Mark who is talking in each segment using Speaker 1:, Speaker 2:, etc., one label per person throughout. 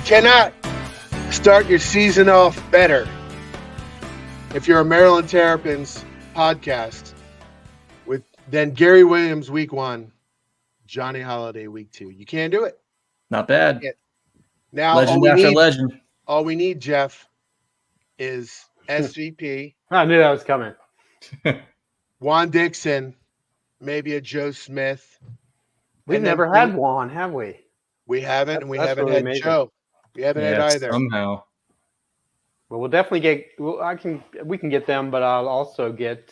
Speaker 1: cannot start your season off better if you're a Maryland Terrapins podcast than Gary Williams week 1, Johnny Holliday week 2. You can't do it.
Speaker 2: Not bad.
Speaker 1: Now,
Speaker 2: legend after legend.
Speaker 1: All we need, Jeff, is SVP.
Speaker 3: I knew that was coming.
Speaker 1: Juan Dixon, maybe a Joe Smith.
Speaker 3: We've never had Juan, have we?
Speaker 1: We haven't, and we haven't had amazing. Joe. We haven't had either.
Speaker 2: Somehow.
Speaker 3: Well, we'll definitely get. We can get them, but I'll also get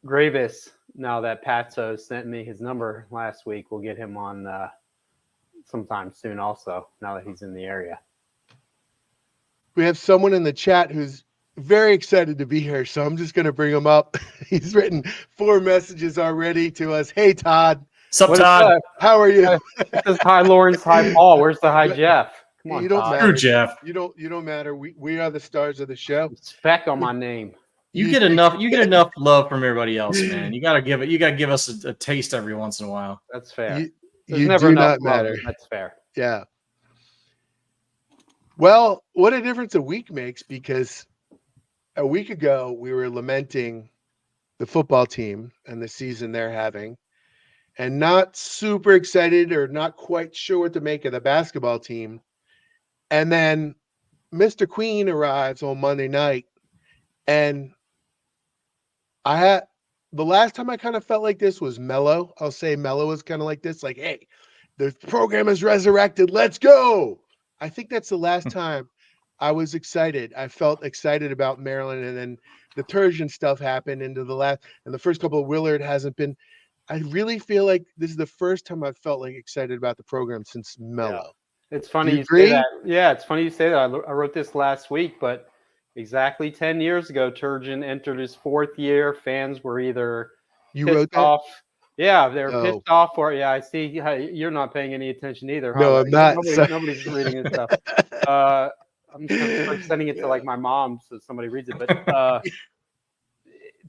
Speaker 3: Gravis. Now that Patso sent me his number last week, we'll get him on sometime soon. Also, now that he's in the area.
Speaker 1: We have someone in the chat who's very excited to be here, so I'm just going to bring him up. He's written 4 messages already to us. Hey, Todd.
Speaker 2: Sup, Todd?
Speaker 1: How are you?
Speaker 3: It says hi, Lawrence. Hi, Paul. Where's the hi, Jeff? Come on,
Speaker 1: you don't
Speaker 3: Todd.
Speaker 1: matter,
Speaker 2: Jeff.
Speaker 1: You don't matter. We are the stars of the show.
Speaker 3: Speck on my name.
Speaker 2: You get enough love from everybody else, man. You gotta give us a taste every once in a while.
Speaker 3: That's fair.
Speaker 1: You never do not matter.
Speaker 3: That's fair.
Speaker 1: Yeah. Well, what a difference a week makes, because a week ago we were lamenting the football team and the season they're having, and not super excited or not quite sure what to make of the basketball team. And then Mr. Queen arrives on Monday night, and the last time I kind of felt like this was Melo. I'll say Melo was kind of like this, like, hey, the program is resurrected. Let's go. I think that's the last time I was excited. I felt excited about Maryland, and then the Turgeon stuff happened and the first couple of Willard hasn't been. I really feel like this is the first time I've felt like excited about the program since Melo.
Speaker 3: Yeah. It's funny you say that. Yeah, it's funny you say that. I wrote this last week, but exactly 10 years ago, Turgeon entered his 4th year. Fans were either
Speaker 1: pissed
Speaker 3: off. Yeah, they were pissed off, or I see you're not paying any attention either.
Speaker 1: No, I'm not.
Speaker 3: Nobody's reading this stuff. I'm just sending it to like my mom so somebody reads it. But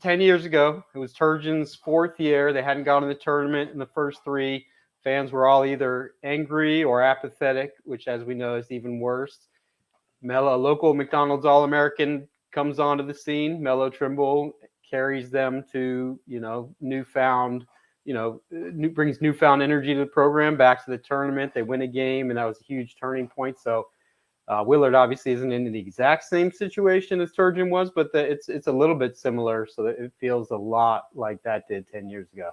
Speaker 3: 10 years ago, it was Turgeon's 4th year. They hadn't gone to the tournament in the first 3. Fans were all either angry or apathetic, which, as we know, is even worse. Melo, a local McDonald's All-American, comes onto the scene. Melo Trimble carries them to, brings newfound energy to the program, back to the tournament. They win a game, and that was a huge turning point. So Willard obviously isn't in the exact same situation as Turgeon was, but it's a little bit similar, so that it feels a lot like that did 10 years ago.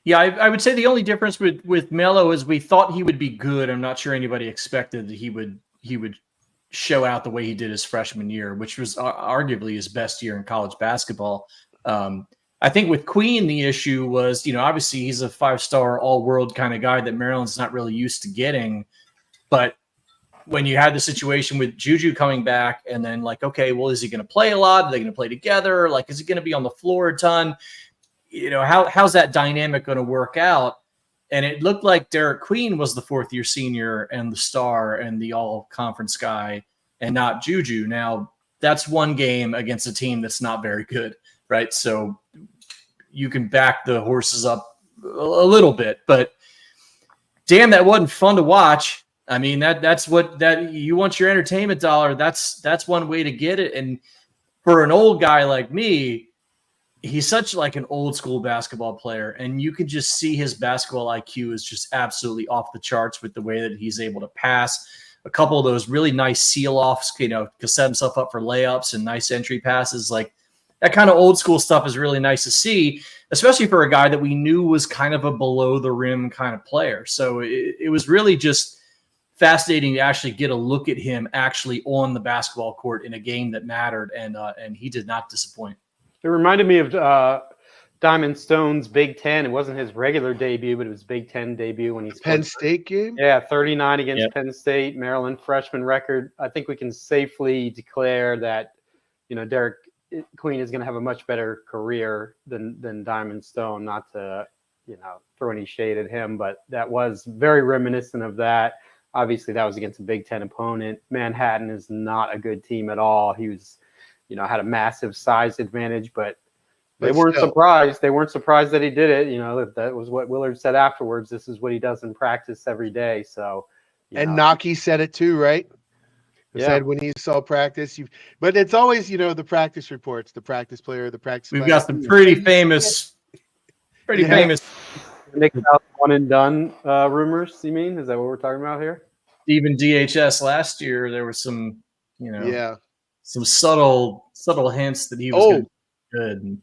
Speaker 2: Yeah, I would say the only difference with Melo is we thought he would be good. I'm not sure anybody expected that he would show out the way he did his freshman year, which was arguably his best year in college basketball. I think with Queen, the issue was, obviously he's a 5-star all-world kind of guy that Maryland's not really used to getting. But when you had the situation with Juju coming back and then like, okay, well, is he going to play a lot? Are they going to play together? Like, is he going to be on the floor a ton? How's that dynamic going to work out? And it looked like Derik Queen was the 4th-year senior and the star and the all-conference guy and not Juju. Now, that's one game against a team that's not very good, right? So you can back the horses up a little bit. But, damn, that wasn't fun to watch. I mean, that's you want your entertainment dollar. That's one way to get it. And for an old guy like me, he's such like an old school basketball player, and you can just see his basketball IQ is just absolutely off the charts with the way that he's able to pass. A couple of those really nice seal offs, to set himself up for layups and nice entry passes. Like that kind of old school stuff is really nice to see, especially for a guy that we knew was kind of a below the rim kind of player. So it was really just fascinating to actually get a look at him actually on the basketball court in a game that mattered, and he did not disappoint.
Speaker 3: It reminded me of Diamond Stone's Big Ten. It wasn't his regular debut, but it was Big Ten debut when he scored.
Speaker 1: Penn State game?
Speaker 3: Yeah, 39 against Penn State, Maryland freshman record. I think we can safely declare that, Derik Queen is going to have a much better career than Diamond Stone. Not to, throw any shade at him, but that was very reminiscent of that. Obviously, that was against a Big Ten opponent. Manhattan is not a good team at all. He was had a massive size advantage, but they weren't surprised. They weren't surprised that he did it. That was what Willard said afterwards. This is what he does in practice every day. So
Speaker 1: And Naki said it too, right? Said when he saw practice, but it's always, the practice reports, the practice player, the practice
Speaker 2: We've
Speaker 1: player.
Speaker 2: got some pretty famous.
Speaker 3: Nick House one and done rumors. You mean? Is that what we're talking about here?
Speaker 2: Even DHS last year, there was some, some subtle hints that he was going to be good.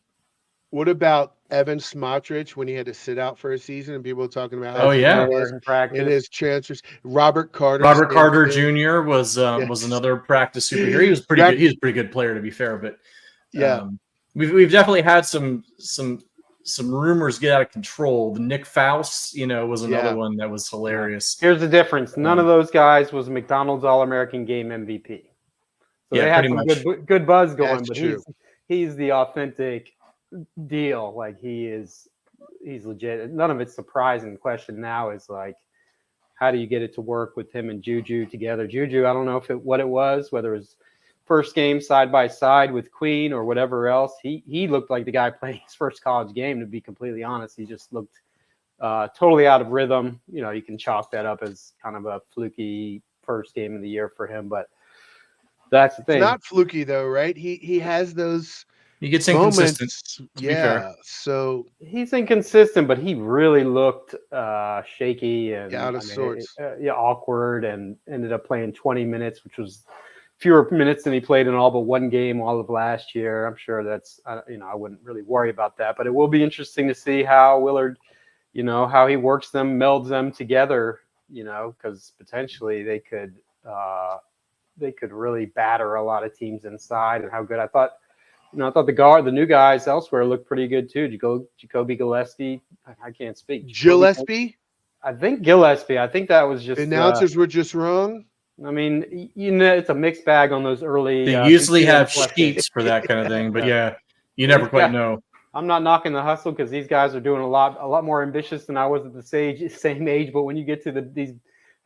Speaker 1: What about Evan Smotrich when he had to sit out for a season and people were talking about in his transfers? Robert Carter
Speaker 2: Jr. was another practice superhero. He was pretty good. He was a pretty good player, to be fair. But we've definitely had some rumors get out of control. The Nick Faust, was another one that was hilarious.
Speaker 3: Here's the difference: none of those guys was McDonald's All-American Game MVP. So they had some good buzz going, but he's the authentic deal. Like he's legit. None of it's surprising. The question now is like, how do you get it to work with him and Juju together? Juju, I don't know what it was, whether it was first game side by side with Queen or whatever else. He looked like the guy playing his first college game, to be completely honest. He just looked totally out of rhythm. You can chalk that up as kind of a fluky first game of the year for him, but that's the thing.
Speaker 1: It's not fluky though, right? He has those.
Speaker 2: He gets inconsistent.
Speaker 1: So
Speaker 3: he's inconsistent, but he really looked shaky and
Speaker 1: out of sorts.
Speaker 3: Awkward, and ended up playing 20 minutes, which was fewer minutes than he played in all but one game all of last year. I'm sure that's I wouldn't really worry about that, but it will be interesting to see how Willard, how he works them, melds them together, because potentially they could really batter a lot of teams inside. And how good I thought the new guys elsewhere looked pretty good too. Jacoby Gillespie. I can't speak.
Speaker 1: Gillespie?
Speaker 3: I think Gillespie. I think that was just
Speaker 1: the announcers were just wrong.
Speaker 3: I mean, it's a mixed bag on those early.
Speaker 2: They usually have sheets for that kind of thing, but you never quite know.
Speaker 3: I'm not knocking the hustle because these guys are doing a lot more ambitious than I was at the same age. But when you get to these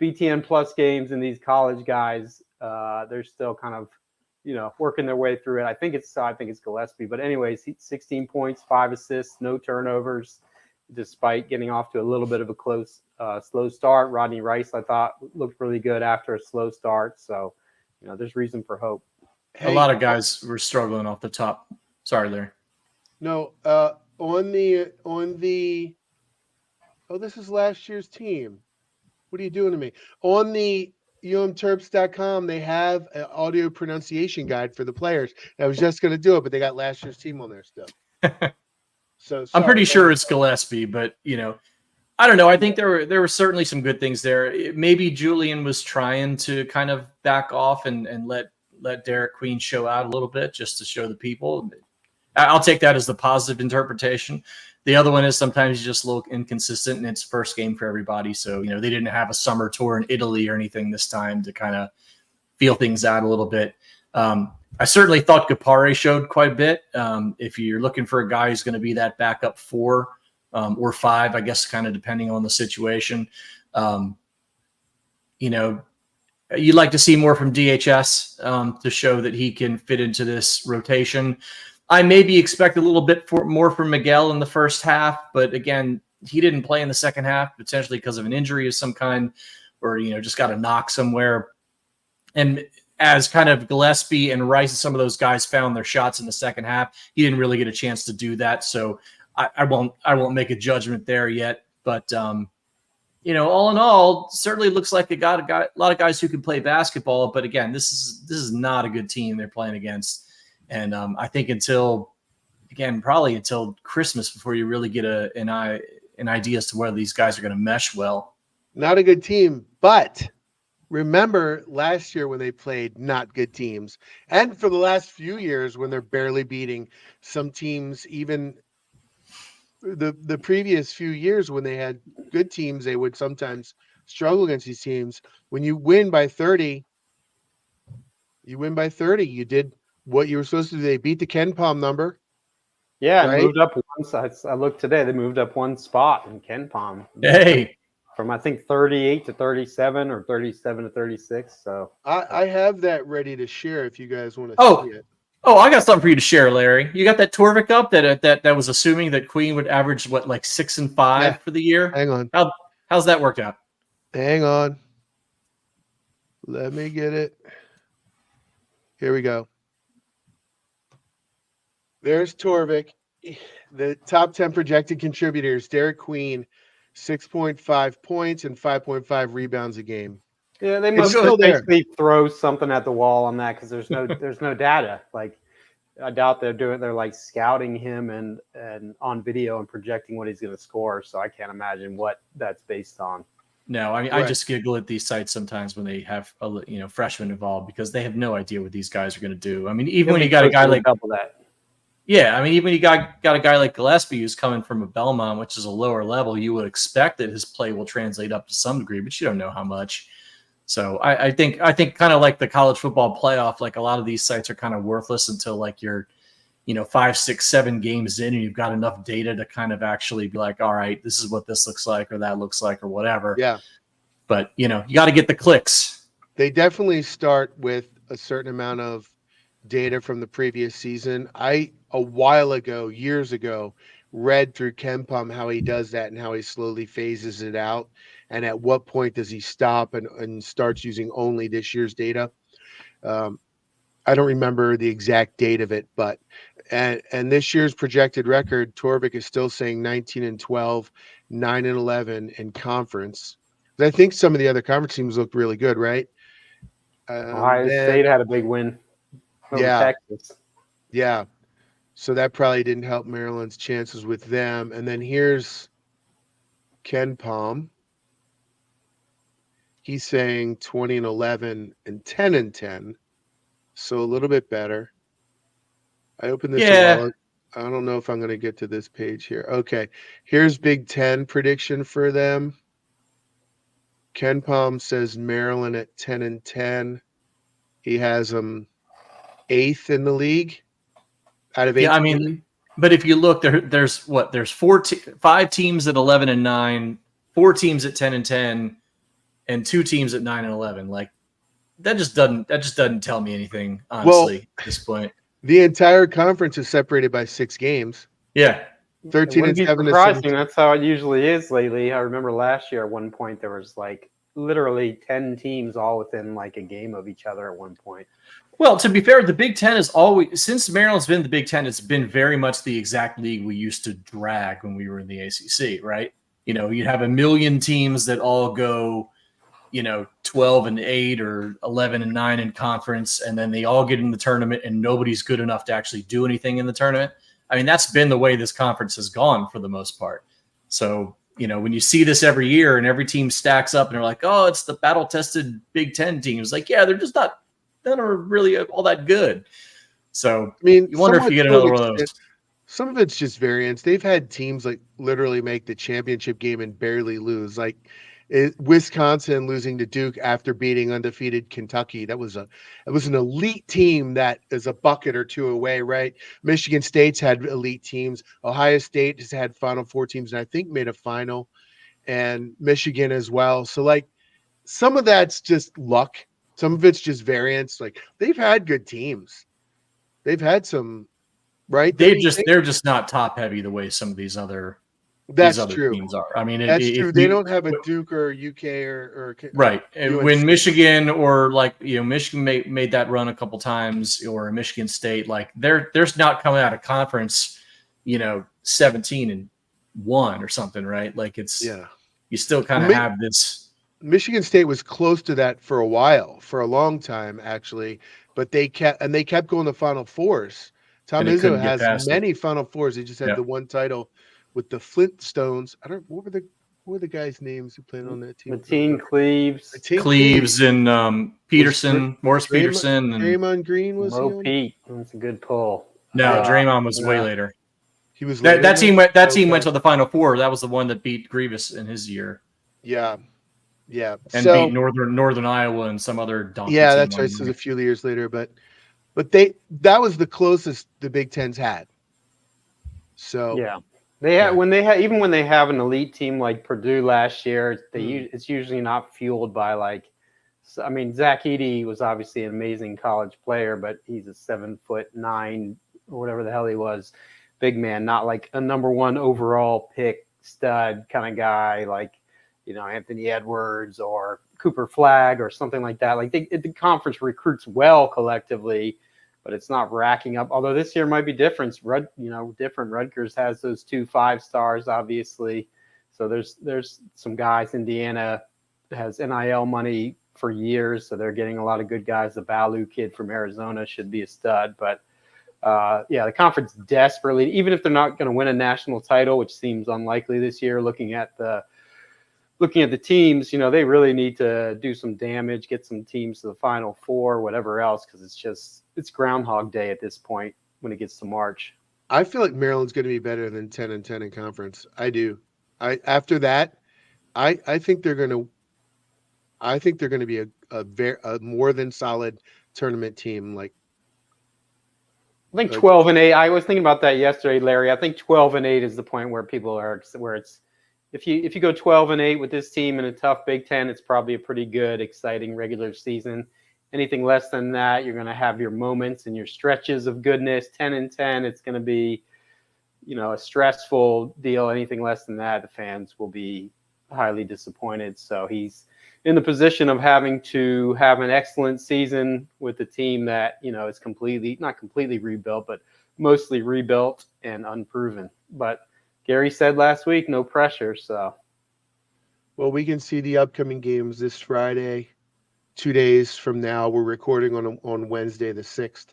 Speaker 3: BTN plus games and these college guys, they're still kind of working their way through it. I think it's Gillespie. But anyways, 16 points, 5 assists, no turnovers, despite getting off to a little bit of a slow start. Rodney Rice, I thought, looked really good after a slow start. So, there's reason for hope.
Speaker 2: A lot of guys were struggling off the top. Sorry, Larry.
Speaker 1: No, this is last year's team. What are you doing to me? On the umterps.com, they have an audio pronunciation guide for the players. I was just going to do it, but they got last year's team on there still. So
Speaker 2: I'm pretty sure it's Gillespie, but I don't know. I think there were certainly some good things there. Maybe Julian was trying to kind of back off and let Derik Queen show out a little bit just to show the people. I'll take that as the positive interpretation. The other one is sometimes you just look inconsistent, and it's first game for everybody. So, they didn't have a summer tour in Italy or anything this time to kind of feel things out a little bit. I certainly thought Gapare showed quite a bit. If you're looking for a guy who's going to be that backup 4 or 5, I guess, kind of depending on the situation, you'd like to see more from DHS to show that he can fit into this rotation. I maybe expect a little bit more from Miguel in the first half, but again, he didn't play in the second half, potentially because of an injury of some kind, or just got a knock somewhere. And as kind of Gillespie and Rice and some of those guys found their shots in the second half, he didn't really get a chance to do that. So I won't make a judgment there yet. But all in all, certainly looks like they got a lot of guys who can play basketball. But again, this is not a good team they're playing against. And I think probably until Christmas before you really get an idea as to whether these guys are going to mesh well.
Speaker 1: Not a good team, but remember last year when they played not good teams, and for the last few years when they're barely beating some teams, even the previous few years when they had good teams, they would sometimes struggle against these teams. When you win by 30, you did what you were supposed to do. They beat the Ken Palm number.
Speaker 3: Yeah, right? Moved up one side. I looked today. They moved up one spot in Ken Palm.
Speaker 2: Hey,
Speaker 3: from I think 38 to 37 or 37 to 36. So
Speaker 1: I have that ready to share if you guys want to see it.
Speaker 2: Oh, I got something for you to share, Larry. You got that Torvik up that was assuming that Queen would average like 6 and 5 for the year.
Speaker 1: Hang on.
Speaker 2: How's that worked out?
Speaker 1: Hang on. Let me get it. Here we go. There's Torvik. The top 10 projected contributors, Derik Queen, 6.5 points and 5.5 rebounds a game.
Speaker 3: Yeah, they
Speaker 1: It's
Speaker 3: must
Speaker 1: still there.
Speaker 3: basically throw something at the wall on that because there's no data. Like, I doubt they're like scouting him and on video and projecting what he's going to score. So I can't imagine what that's based on.
Speaker 2: No, I mean,
Speaker 1: Right.
Speaker 2: I just giggle at these sites sometimes when they have freshmen involved because they have no idea what these guys are going to do. I mean, even when you got a guy like
Speaker 3: double that.
Speaker 2: Yeah, I mean, even when you got a guy like Gillespie who's coming from a Belmont, which is a lower level, you would expect that his play will translate up to some degree, but you don't know how much. So I think kind of like the college football playoff, like a lot of these sites are kind of worthless until like you're, 5, 6, 7 games in and you've got enough data to kind of actually be like, all right, this is what this looks like or that looks like or whatever.
Speaker 1: Yeah.
Speaker 2: But, you got to get the clicks.
Speaker 1: They definitely start with a certain amount of data from the previous season. A while ago, years ago, read through KenPom how he does that and how he slowly phases it out. And at what point does he stop and starts using only this year's data? I don't remember the exact date of it, but and this year's projected record, Torvik is still saying 19-12, 9-11 in conference. I think some of the other conference teams look really good, right?
Speaker 3: Ohio State had a big win over Texas.
Speaker 1: Yeah. So that probably didn't help Maryland's chances with them. And then here's KenPom. He's saying 20-11 and 10-10. So a little bit better. I opened this a while. I don't know if I'm going to get to this page here. Okay. Here's Big Ten prediction for them. KenPom says Maryland at 10-10. He has them 8th in the league out of 8.
Speaker 2: Yeah, I mean, but if you look, there's 5 teams at 11-9, 4 teams at 10-10, and 2 teams at 9-11. Like that just doesn't tell me anything, honestly, at this point.
Speaker 1: The entire conference is separated by 6 games.
Speaker 2: Yeah.
Speaker 1: 13-7.
Speaker 3: Surprising. That's how it usually is lately. I remember last year at one point there was like literally 10 teams all within like a game of each other at one point.
Speaker 2: Well, to be fair, the Big Ten is always, since Maryland's been the Big Ten, it's been very much the exact league we used to drag when we were in the ACC, right? You'd have a million teams that all go, 12-8 or 11-9 in conference, and then they all get in the tournament and nobody's good enough to actually do anything in the tournament. I mean, that's been the way this conference has gone for the most part. So, when you see this every year and every team stacks up and they're like, oh, it's the battle-tested Big Ten teams. Like, yeah, they're just none are really all that good. So, I mean, you wonder if you get another one of those.
Speaker 1: Some of it's just variance. They've had teams like literally make the championship game and barely lose. Like Wisconsin losing to Duke after beating undefeated Kentucky. It was an elite team that is a bucket or two away, right? Michigan State's had elite teams. Ohio State has had Final Four teams and I think made a final, and Michigan as well. So like some of that's just luck. Some of it's just variance. Like they've had good teams. They've had some, right?
Speaker 2: They're just not top heavy the way some of these other teams are. I mean,
Speaker 1: that's true. They don't have a Duke or UK or
Speaker 2: right.
Speaker 1: UNC.
Speaker 2: When Michigan or Michigan made that run a couple times, or Michigan State, like they're not coming out of conference, 17-1 or something, right? Like you still kind of have this.
Speaker 1: Michigan State was close to that for a while, for a long time actually, but they kept going to Final Fours. Tom Izzo has many Final Fours. They just had the one title with the Flintstones. What were the guys' names who played on that team?
Speaker 3: Mateen
Speaker 2: Cleaves and Peterson, Morris Peterson, and
Speaker 1: Draymond Green was
Speaker 3: Mo Pete. That's a good pull.
Speaker 2: No, Draymond was way later.
Speaker 1: He was
Speaker 2: that team went to the Final Four. That was the one that beat Grievous in his year.
Speaker 1: Yeah.
Speaker 2: And beat Northern Iowa and some other donkey.
Speaker 1: Yeah, that's right. This was a few years later, but that was the closest the Big Ten's had. So
Speaker 3: yeah, they have when they have an elite team like Purdue last year. It's usually not fueled by Zach Edey was obviously an amazing college player, but he's a 7'9" or whatever the hell he was, big man, not like a number 1 overall pick stud kind of guy. Like Anthony Edwards or Cooper Flagg or something like that. Like the conference recruits well collectively, but it's not racking up. Although this year might be different. Different. Rutgers has those 2 5-stars, obviously. So there's some guys. Indiana has NIL money for years, so they're getting a lot of good guys. The Balu kid from Arizona should be a stud, but the conference desperately, even if they're not going to win a national title, which seems unlikely this year, looking at the teams, they really need to do some damage, get some teams to the Final Four, whatever else, because it's Groundhog Day at this point when it gets to March.
Speaker 1: I feel like Maryland's going to be better than 10-10 in conference. I do. After that, I think they're going to. I think they're going to be a more than solid tournament team. Like,
Speaker 3: I think 12-8. I was thinking about that yesterday, Larry. I think 12-8 is the point where people are where it's. If you go 12-8 with this team in a tough Big Ten, it's probably a pretty good, exciting regular season. Anything less than that, you're going to have your moments and your stretches of goodness. 10-10, it's going to be, a stressful deal. Anything less than that, the fans will be highly disappointed. So he's in the position of having to have an excellent season with a team that, is not completely rebuilt, but mostly rebuilt and unproven. But Gary said last week, no pressure. So,
Speaker 1: well, we can see the upcoming games this Friday. 2 days from now, we're recording on Wednesday the 6th.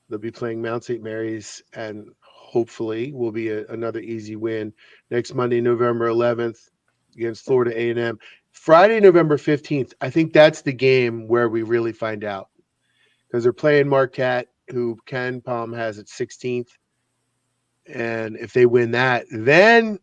Speaker 1: They'll be playing Mount St. Mary's, and hopefully will be another easy win next Monday, November 11th, against Florida A&M. Friday, November 15th. I think that's the game where we really find out, because they're playing Marquette, who Ken Palm has at 16th. And if they win that, then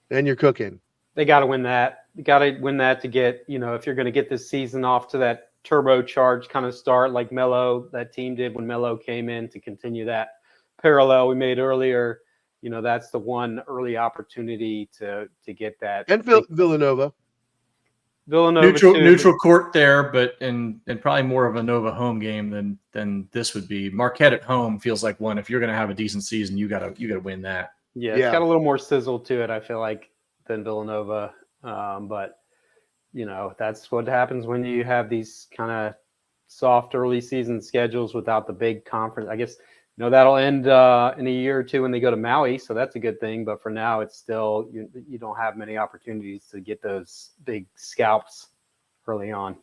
Speaker 1: you're cooking.
Speaker 3: They got to win that. You got to win that to get, if you're going to get this season off to that turbocharged kind of start like Melo, that team did when Melo came in, to continue that parallel we made earlier. That's the one early opportunity to get that.
Speaker 1: And Villanova.
Speaker 2: Neutral court there, but and probably more of a Nova home game than this would be. Marquette at home feels like one. If you're going to have a decent season, you gotta win that.
Speaker 3: Yeah, it's got a little more sizzle to it, I feel like, than Villanova. But that's what happens when you have these kind of soft early season schedules without the big conference. I guess that'll end in a year or two when they go to Maui, so that's a good thing. But for now, it's still you don't have many opportunities to get those big scalps early on.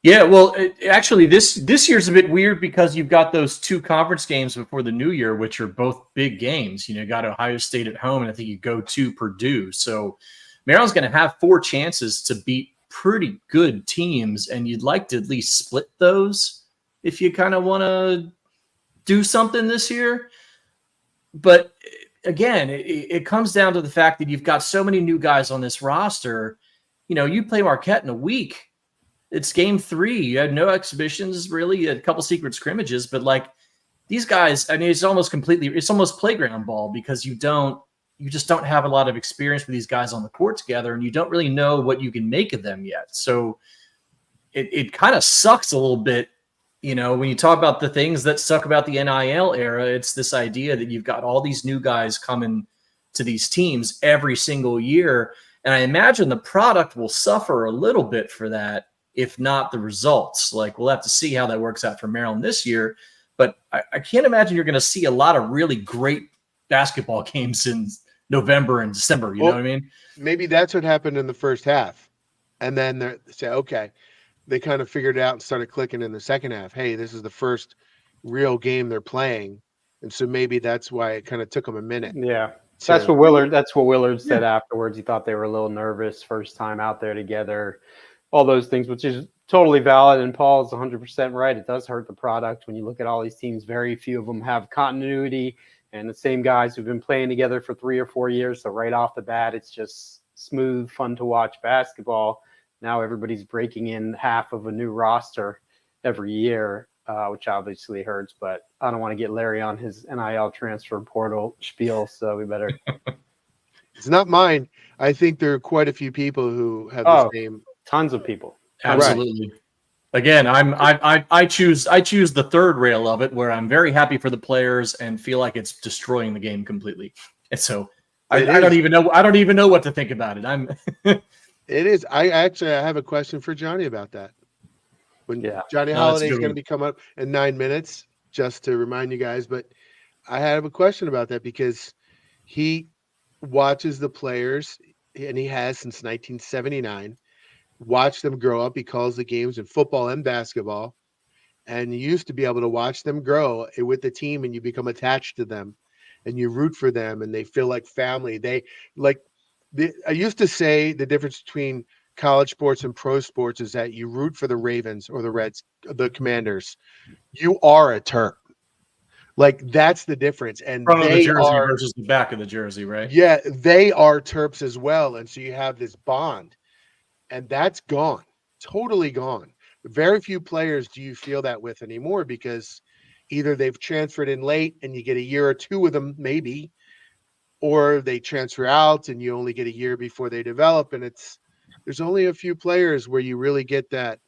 Speaker 2: Yeah, well, actually, this year's a bit weird because you've got those 2 conference games before the new year, which are both big games. You got Ohio State at home, and I think you go to Purdue. So Maryland's going to have 4 chances to beat pretty good teams, and you'd like to at least split those if you kind of want to do something this year. But again, it comes down to the fact that you've got so many new guys on this roster. You play Marquette in a week. It's game 3. You had no exhibitions, really, a couple secret scrimmages, but like these guys, I mean, it's almost playground ball, because you just don't have a lot of experience with these guys on the court together, and you don't really know what you can make of them yet. So it kind of sucks a little bit. When you talk about the things that suck about the NIL era, it's this idea that you've got all these new guys coming to these teams every single year. And I imagine the product will suffer a little bit for that, if not the results. Like, we'll have to see how that works out for Maryland this year. But I can't imagine you're going to see a lot of really great basketball games in November and December. You know what I mean?
Speaker 1: Maybe that's what happened in the first half. And then they say, okay. They kind of figured it out and started clicking in the second half. Hey, this is the first real game they're playing, and so maybe that's why it kind of took them a minute.
Speaker 3: Yeah, that's what Willard said afterwards. He thought they were a little nervous first time out there together. All those things, which is totally valid. And Paul is 100% right. It does hurt the product when you look at all these teams. Very few of them have continuity, and the same guys who've been playing together for 3 or 4 years. So right off the bat, it's just smooth, fun to watch basketball. Now everybody's breaking in half of a new roster every year, which obviously hurts. But I don't want to get Larry on his NIL transfer portal spiel, so we better.
Speaker 1: It's not mine. I think there are quite a few people who have the same.
Speaker 3: Tons of people.
Speaker 2: Absolutely. Right. Again, I choose the third rail of it, where I'm very happy for the players and feel like it's destroying the game completely. And so I don't even know. I don't even know what to think about it.
Speaker 1: It is. I have a question for Johnny about that. When Johnny Holliday is going to be coming up in 9 minutes, just to remind you guys. But I have a question about that because he watches the players, and he has since 1979. Watched them grow up. He calls the games in football and basketball, and you used to be able to watch them grow with the team, and you become attached to them, and you root for them, and they feel like family. I used to say the difference between college sports and pro sports is that you root for the Ravens or the Commanders. You are a Terp. Like, that's the difference. And
Speaker 2: front of the jersey versus the back of the jersey, right?
Speaker 1: Yeah, they are Terps as well. And so you have this bond, and that's gone, totally gone. Very few players do you feel that with anymore because either they've transferred in late and you get a year or two with them, maybe, or they transfer out and you only get a year before they develop. And there's only a few players where you really get that.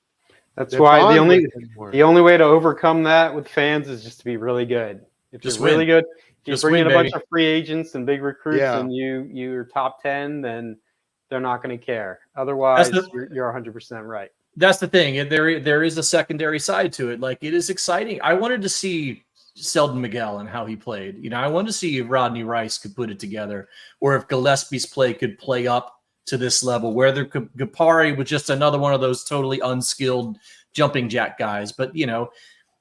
Speaker 3: That's why the only way to overcome that with fans is just to be really good. If you're really good, if you bring in a bunch of free agents and big recruits and you're top 10, then they're not going to care. Otherwise, you're 100% right.
Speaker 2: That's the thing. There is a secondary side to it. Like, it is exciting. I wanted to see Selden Miguel and how he played. You know, I wanted to see if Rodney Rice could put it together, or if Gillespie's play could play up to this level, whether Gapari was just another one of those totally unskilled jumping jack guys. But, you know,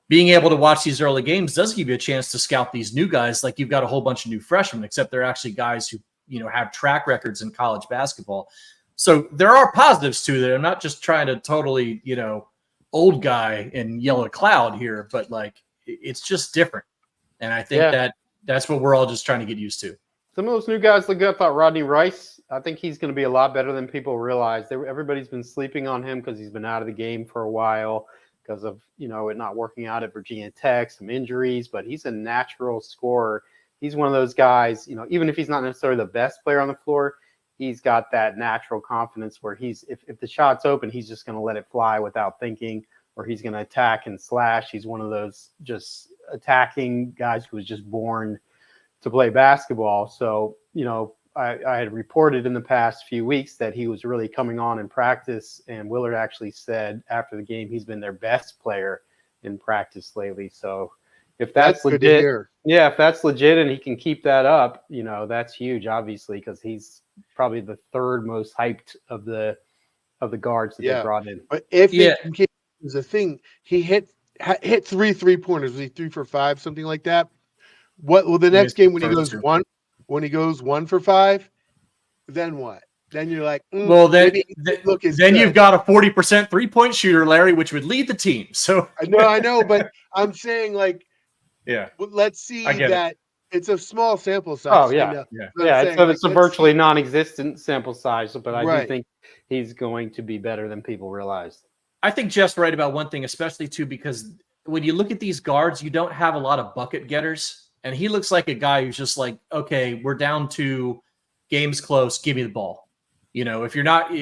Speaker 2: being able to watch these early games does give you a chance to scout these new guys. Like, you've got a whole bunch of new freshmen, except they're actually guys who, you know, have track records in college basketball. So there are positives to that. I'm not just trying to totally, you know, old guy and yell at a cloud here, but like, it's just different. And I think that's what we're all just trying to get used to.
Speaker 3: Some of those new guys look good. I thought Rodney Rice, I think he's going to be a lot better than people realize. Everybody's been sleeping on him because he's been out of the game for a while because of, you know, it not working out at Virginia Tech, some injuries, but he's a natural scorer. He's one of those guys, you know, even if he's not necessarily the best player on the floor, he's got that natural confidence where if the shot's open, he's just going to let it fly without thinking, or he's going to attack and slash. He's one of those just attacking guys who was just born to play basketball. So, you know, I had reported in the past few weeks that he was really coming on in practice, and Willard actually said after the game he's been their best player in practice lately. So if that's legit, if that's legit and he can keep that up, you know, that's huge, obviously, because he's probably the third most hyped of the guards that they brought in.
Speaker 1: But if there's a thing, he hit 3 3-pointers. Was he 3 for 5, something like that? The next game when he goes 1 for 5, then what? Then you're like,
Speaker 2: then you've got a 40% 3-point shooter, Larry, which would lead the team. So
Speaker 1: I know, but I'm saying, like, let's see that it's a small sample size.
Speaker 3: Oh yeah, it's a virtually non-existent sample size, but I do think he's going to be better than people realize.
Speaker 2: I think Jeff's right about one thing, especially too, because when you look at these guards, you don't have a lot of bucket getters. And he looks like a guy who's just like, okay, we're down to games close, give me the ball. You know, if you're not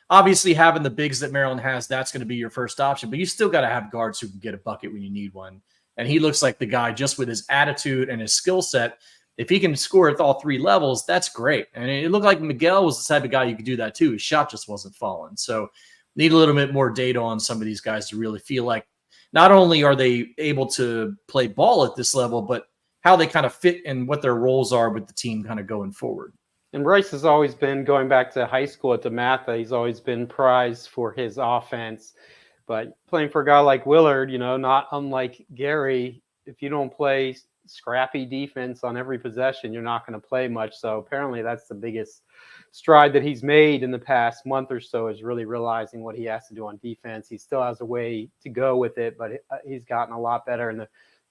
Speaker 2: obviously having the bigs that Maryland has, that's going to be your first option, but you still got to have guards who can get a bucket when you need one. And he looks like the guy just with his attitude and his skill set. If he can score at all 3 levels, that's great. And it looked like Miguel was the type of guy you could do that too. His shot just wasn't falling. So need a little bit more data on some of these guys to really feel like not only are they able to play ball at this level, but how they kind of fit and what their roles are with the team kind of going forward.
Speaker 3: And Rice has always been, going back to high school at DeMatha, he's always been prized for his offense. But playing for a guy like Willard, you know, not unlike Gary, if you don't play scrappy defense on every possession, you're not going to play much. So apparently that's the biggest stride that he's made in the past month or so, is really realizing what he has to do on defense. He still has a way to go with it, but he's gotten a lot better. And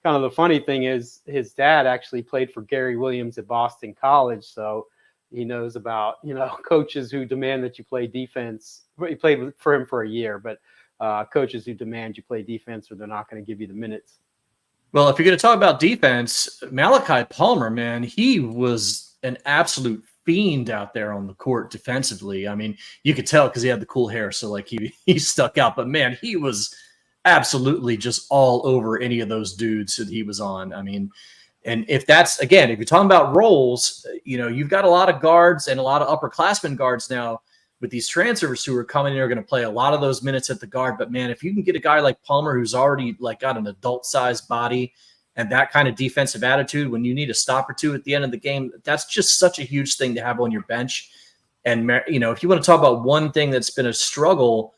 Speaker 3: the funny thing is his dad actually played for Gary Williams at Boston College. So he knows about, you know, coaches who demand that you play defense. He played for him for a year, but coaches who demand you play defense or they're not going to give you the minutes.
Speaker 2: Well, if you're going to talk about defense, Malachi Palmer, man, he was an absolute fiend out there on the court defensively. I mean, you could tell because he had the cool hair, so like he stuck out. But man, he was absolutely just all over any of those dudes that he was on. I mean, And if you're talking about roles, you've got a lot of guards and a lot of upperclassmen guards now with these transfers who are coming in are going to play a lot of those minutes at the guard. But man, if you can get a guy like Palmer, who's already like got an adult sized body and that kind of defensive attitude, when you need a stop or two at the end of the game, that's just such a huge thing to have on your bench. And, if you want to talk about one thing that's been a struggle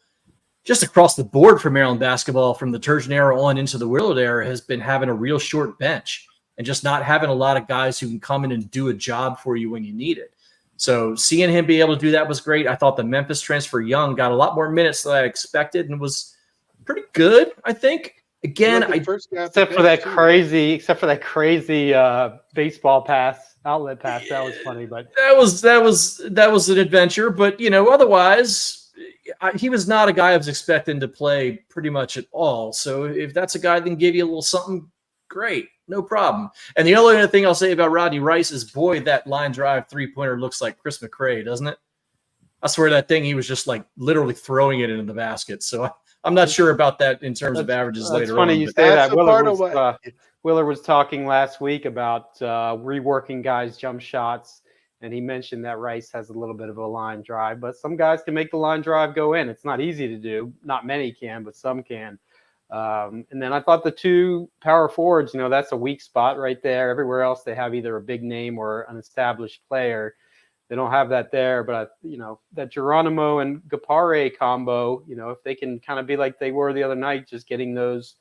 Speaker 2: just across the board for Maryland basketball from the Turgeon era on into the Willard era has been having a real short bench and just not having a lot of guys who can come in and do a job for you when you need it. So seeing him be able to do that was great. I thought the Memphis transfer Young got a lot more minutes than I expected and was pretty good, I think. Again,
Speaker 3: except for that crazy baseball pass, outlet pass, that was funny. But
Speaker 2: that was an adventure. But otherwise, he was not a guy I was expecting to play pretty much at all. So if that's a guy that can give you a little something, great, no problem. And the only other thing I'll say about Rodney Rice is, boy, that line drive 3-pointer looks like Chris McCray, doesn't it? I swear that thing, he was just like literally throwing it into the basket. So I'm not sure about that in terms of averages later on.
Speaker 3: It's funny you say that. Willard was talking last week about reworking guys' jump shots, and he mentioned that Rice has a little bit of a line drive, but some guys can make the line drive go in. It's not easy to do. Not many can, but some can. And then I thought the two power forwards, that's a weak spot right there. Everywhere else they have either a big name or an established player. They don't have that there, but that Geronimo and Gapare combo, if they can kind of be like they were the other night, just getting those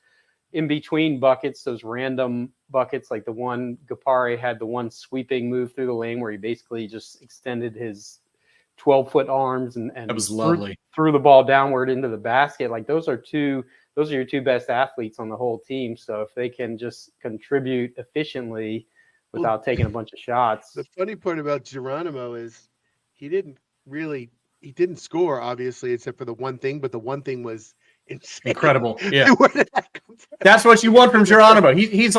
Speaker 3: in between buckets, those random buckets, like the one Gapare had, the one sweeping move through the lane where he basically just extended his 12-foot arms and
Speaker 2: that was lovely.
Speaker 3: Threw the ball downward into the basket. Like those are your two best athletes on the whole team. So if they can just contribute efficiently without taking a bunch of shots.
Speaker 1: The funny part about Geronimo is he didn't score, obviously, except for the one thing, but the one thing was insane.
Speaker 2: Incredible. Yeah.
Speaker 1: Where did that come from?
Speaker 2: That's what you want from Geronimo. He's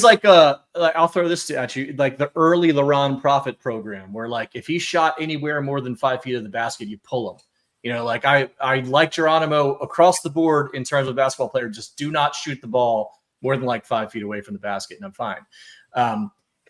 Speaker 2: like I'll throw this at you, like the early LaRon Profit program, where like if he shot anywhere more than 5 feet of the basket, you pull him. I like Geronimo across the board in terms of basketball player. Just do not shoot the ball more than like 5 feet away from the basket, and I'm fine.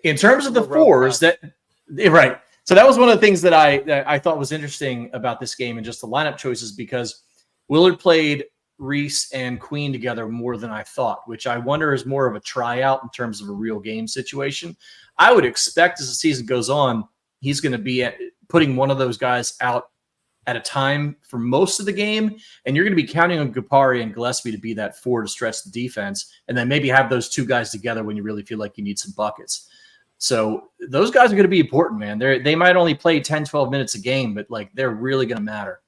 Speaker 2: In terms of the fours, right. So that was one of the things that I thought was interesting about this game and just the lineup choices, because Willard played Reese and Queen together more than I thought, which I wonder is more of a tryout in terms of a real game situation. I would expect as the season goes on, he's going to be putting one of those guys out at a time for most of the game, and you're going to be counting on Gapare and Gillespie to be that four to stretch the defense, and then maybe have those two guys together when you really feel like you need some buckets. So those guys are going to be important, man. They might only play 10, 12 minutes a game, but like they're really going to matter.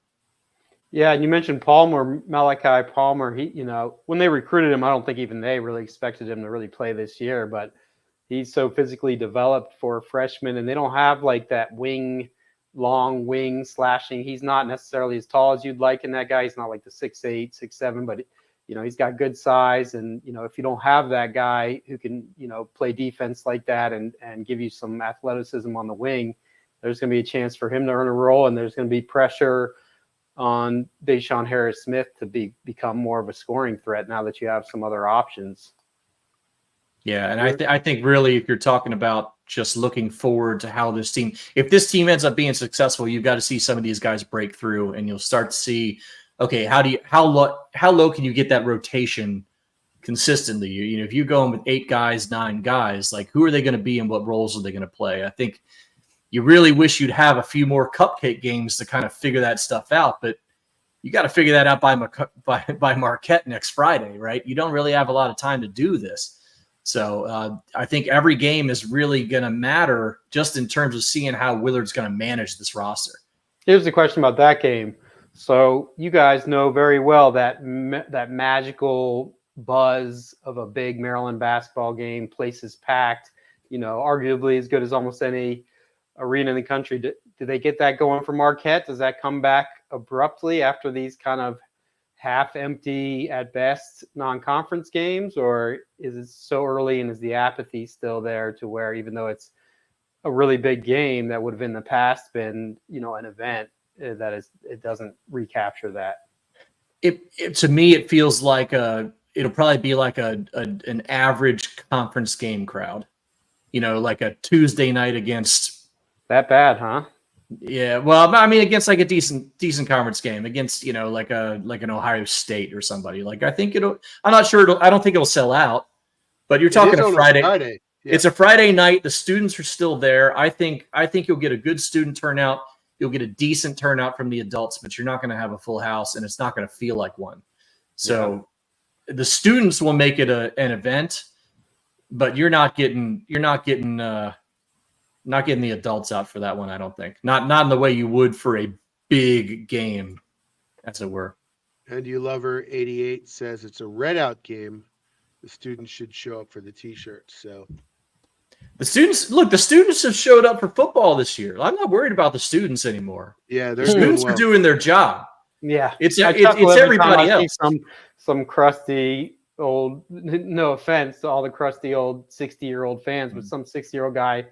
Speaker 3: Yeah, and you mentioned Palmer, Malachi Palmer. He, when they recruited him, I don't think even they really expected him to really play this year, but he's so physically developed for a freshman, and they don't have like that long wing slashing. He's not necessarily as tall as you'd like in that guy. He's not like the 6'8", 6'7", but he's got good size. And if you don't have that guy who can play defense like that and give you some athleticism on the wing, there's going to be a chance for him to earn a role, and there's going to be pressure on Deshaun Harris-Smith to become more of a scoring threat now that you have some other options.
Speaker 2: Yeah, and I think really if you're talking about just looking forward to how this team, if this team ends up being successful, you've got to see some of these guys break through, and you'll start to see, okay, how low can you get that rotation consistently? If you go in with 8 guys, 9 guys, like who are they going to be and what roles are they going to play? I think you really wish you'd have a few more cupcake games to kind of figure that stuff out, but you got to figure that out by Marquette next Friday, right? You don't really have a lot of time to do this. So I think every game is really going to matter just in terms of seeing how Willard's going to manage this roster.
Speaker 3: Here's the question about that game. So you guys know very well that that magical buzz of a big Maryland basketball game, places packed, arguably as good as almost any arena in the country. Do they get that going for Marquette? Does that come back abruptly after these kind of half-empty at best non-conference games, or is it so early and is the apathy still there to where even though it's a really big game that would have in the past been an event it doesn't recapture that?
Speaker 2: To me it feels like it'll probably be like an average conference game crowd, like a Tuesday night against.
Speaker 3: That bad, huh?
Speaker 2: Yeah, well, I mean, against like a decent conference game against like an Ohio State or somebody. Like I think it'll. I'm not sure. I don't think it'll sell out. But you're talking a Friday.
Speaker 1: Yeah.
Speaker 2: It's a Friday night. The students are still there. I think you'll get a good student turnout. You'll get a decent turnout from the adults, but you're not going to have a full house, and it's not going to feel like one. So the students will make it an event, but you're not getting the adults out for that one. I don't think not in the way you would for a big game, as it were.
Speaker 1: And you lover 88 says it's a readout game. The students should show up for the T-shirts. So
Speaker 2: the students have showed up for football this year. I'm not worried about the students anymore.
Speaker 1: Yeah,
Speaker 2: the students are doing their job.
Speaker 3: Yeah,
Speaker 2: it's everybody else.
Speaker 3: Some crusty old, no offense to all the crusty old 60-year-old fans, but some 60-year-old guy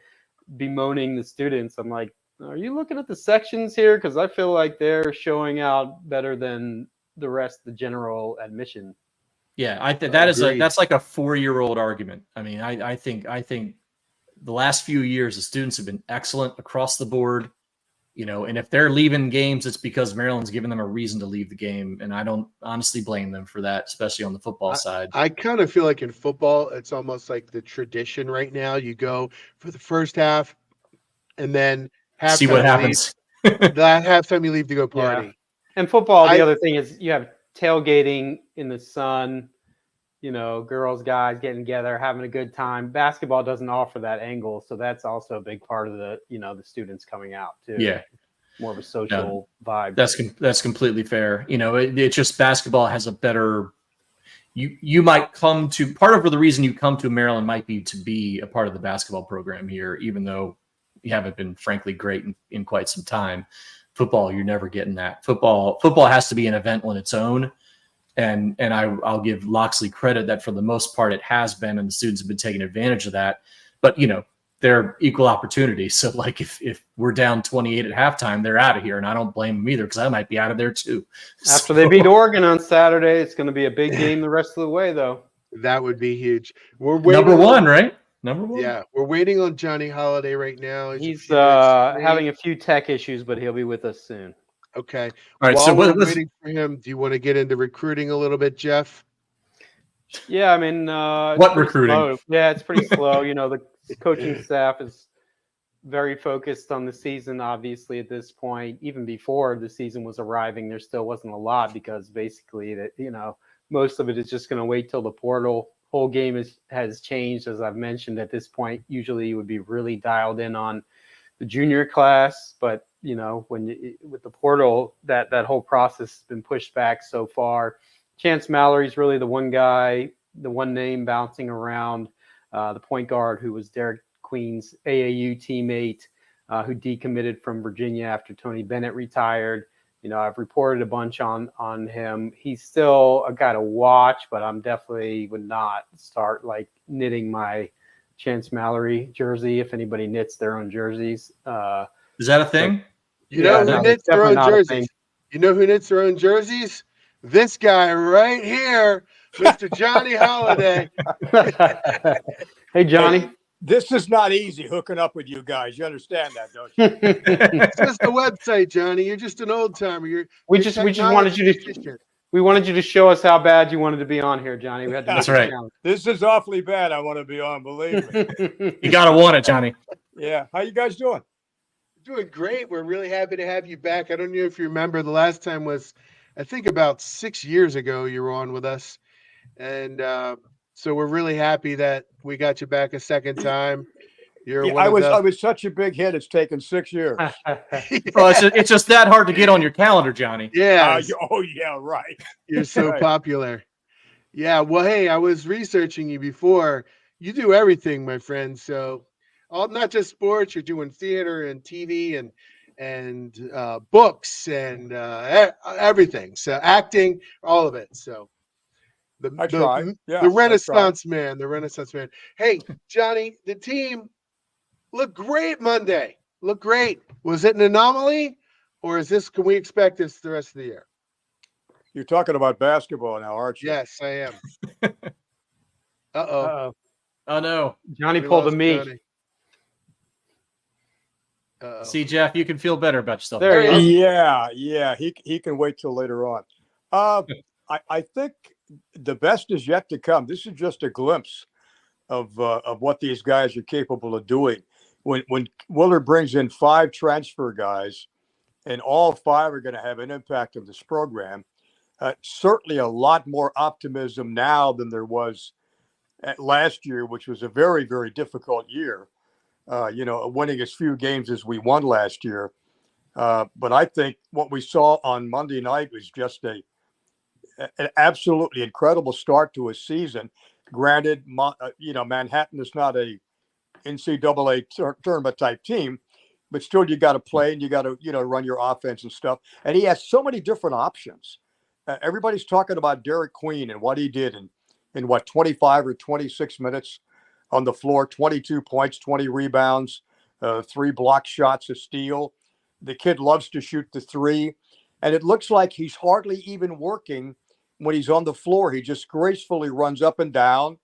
Speaker 3: bemoaning the students. I'm like, are you looking at the sections here? Because I feel like they're showing out better than the rest of the general admission.
Speaker 2: Yeah, that's like a 4-year-old argument. I mean, I think the last few years the students have been excellent across the board, and if they're leaving games, it's because Maryland's giving them a reason to leave the game, and I don't honestly blame them for that, especially on the football side.
Speaker 1: I kind of feel like in football, it's almost like the tradition right now. You go for the first half, and then halftime.
Speaker 2: See what happens.
Speaker 1: That halftime you leave to go party.
Speaker 3: Yeah. And football, the other thing is you have tailgating in the sun, girls, guys getting together, having a good time. Basketball doesn't offer that angle, so that's also a big part of the, the students coming out too.
Speaker 2: Yeah,
Speaker 3: more of a social vibe.
Speaker 2: That's completely fair. It's just basketball has a better. You might come to part of the reason you come to Maryland might be to be a part of the basketball program here, even though you haven't been frankly great in quite some time. Football, you're never getting that. Football has to be an event on its own. And I'll give Locksley credit that for the most part it has been, and the students have been taking advantage of that. But they're equal opportunity. So like if we're down 28 at halftime, they're out of here, and I don't blame them either because I might be out of there too.
Speaker 3: After they beat Oregon on Saturday, it's going to be a big game the rest of the way, though.
Speaker 1: That would be huge. We're
Speaker 2: number one, right? Number one.
Speaker 1: Yeah, we're waiting on Johnny Holliday right now.
Speaker 3: He's having a few tech issues, but he'll be with us soon.
Speaker 1: Okay.
Speaker 2: All right.
Speaker 1: While
Speaker 2: So
Speaker 1: we're waiting for him, do you want to get into recruiting a little bit, Jeff?
Speaker 3: Yeah, I mean,
Speaker 2: what recruiting?
Speaker 3: Slow. Yeah, it's pretty slow. The coaching staff is very focused on the season. Obviously, at this point, even before the season was arriving, there still wasn't a lot because basically most of it is just going to wait till the portal. Whole game has changed, as I've mentioned. At this point, usually you would be really dialed in on the junior class, but with the portal, that whole process has been pushed back so far. Chance Mallory's really the one guy, the one name bouncing around, the point guard who was Derik Queen's AAU teammate, who decommitted from Virginia after Tony Bennett retired. I've reported a bunch on him. He's still a guy to watch, but I'm definitely would not start like knitting my Chance Mallory jersey if anybody knits their own jerseys.
Speaker 2: Is that a thing?
Speaker 1: Who knits their own jerseys? You know who knits their own jerseys? This guy right here, Mr. Johnny Holliday.
Speaker 3: Hey, Johnny.
Speaker 4: This is not easy hooking up with you guys. You understand that, don't you?
Speaker 1: It's just a website, Johnny. You're just an old timer.
Speaker 3: We just wanted you to show us how bad you wanted to be on here, Johnny. We had to.
Speaker 2: That's right.
Speaker 4: This is awfully bad. I want to be on. Believe me.
Speaker 2: You gotta want it, Johnny.
Speaker 4: Yeah. How you guys doing?
Speaker 1: Doing great. We're really happy to have you back. I don't know if you remember, the last time was, I think, about 6 years ago. You were on with us, and so we're really happy that we got you back a second time.
Speaker 4: I was such a big hit. It's taken 6 years.
Speaker 2: Well, it's just that hard to get on your calendar, Johnny.
Speaker 1: Yeah.
Speaker 4: Oh yeah, right.
Speaker 1: You're so popular. Yeah. Well, hey, I was researching you before. You do everything, my friend. So, not just sports. You're doing theater and TV and books and everything. So acting, all of it. So. The Renaissance man, the Renaissance man. Hey, Johnny, the team looked great Monday. Looked great. Was it an anomaly, or can we expect this the rest of the year?
Speaker 4: You're talking about basketball now, aren't you?
Speaker 1: Yes, I am. Uh-oh.
Speaker 3: Uh-oh.
Speaker 2: Oh no.
Speaker 3: Johnny
Speaker 1: We
Speaker 3: pulled a
Speaker 1: lost
Speaker 3: me.
Speaker 1: Johnny. Uh-oh.
Speaker 2: See, Jeff, you can feel better about yourself.
Speaker 3: There he
Speaker 1: There
Speaker 3: is.
Speaker 1: he
Speaker 4: Yeah. He can wait till later on. I think the best is yet to come. This is just a glimpse of what these guys are capable of doing. When Willard brings in 5 transfer guys, and all 5 are going to have an impact on this program, certainly a lot more optimism now than there was at last year, which was a very, very difficult year. Winning as few games as we won last year. But I think what we saw on Monday night was just an absolutely incredible start to a season. Granted, Manhattan is not a NCAA tournament type team, but still you got to play and you got to, run your offense and stuff. And he has so many different options. Everybody's talking about Derik Queen and what he did in 25 or 26 minutes on the floor, 22 points, 20 rebounds, 3 block shots, a steal. The kid loves to shoot the 3. And it looks like he's hardly even working when he's on the floor. He just gracefully runs up and down.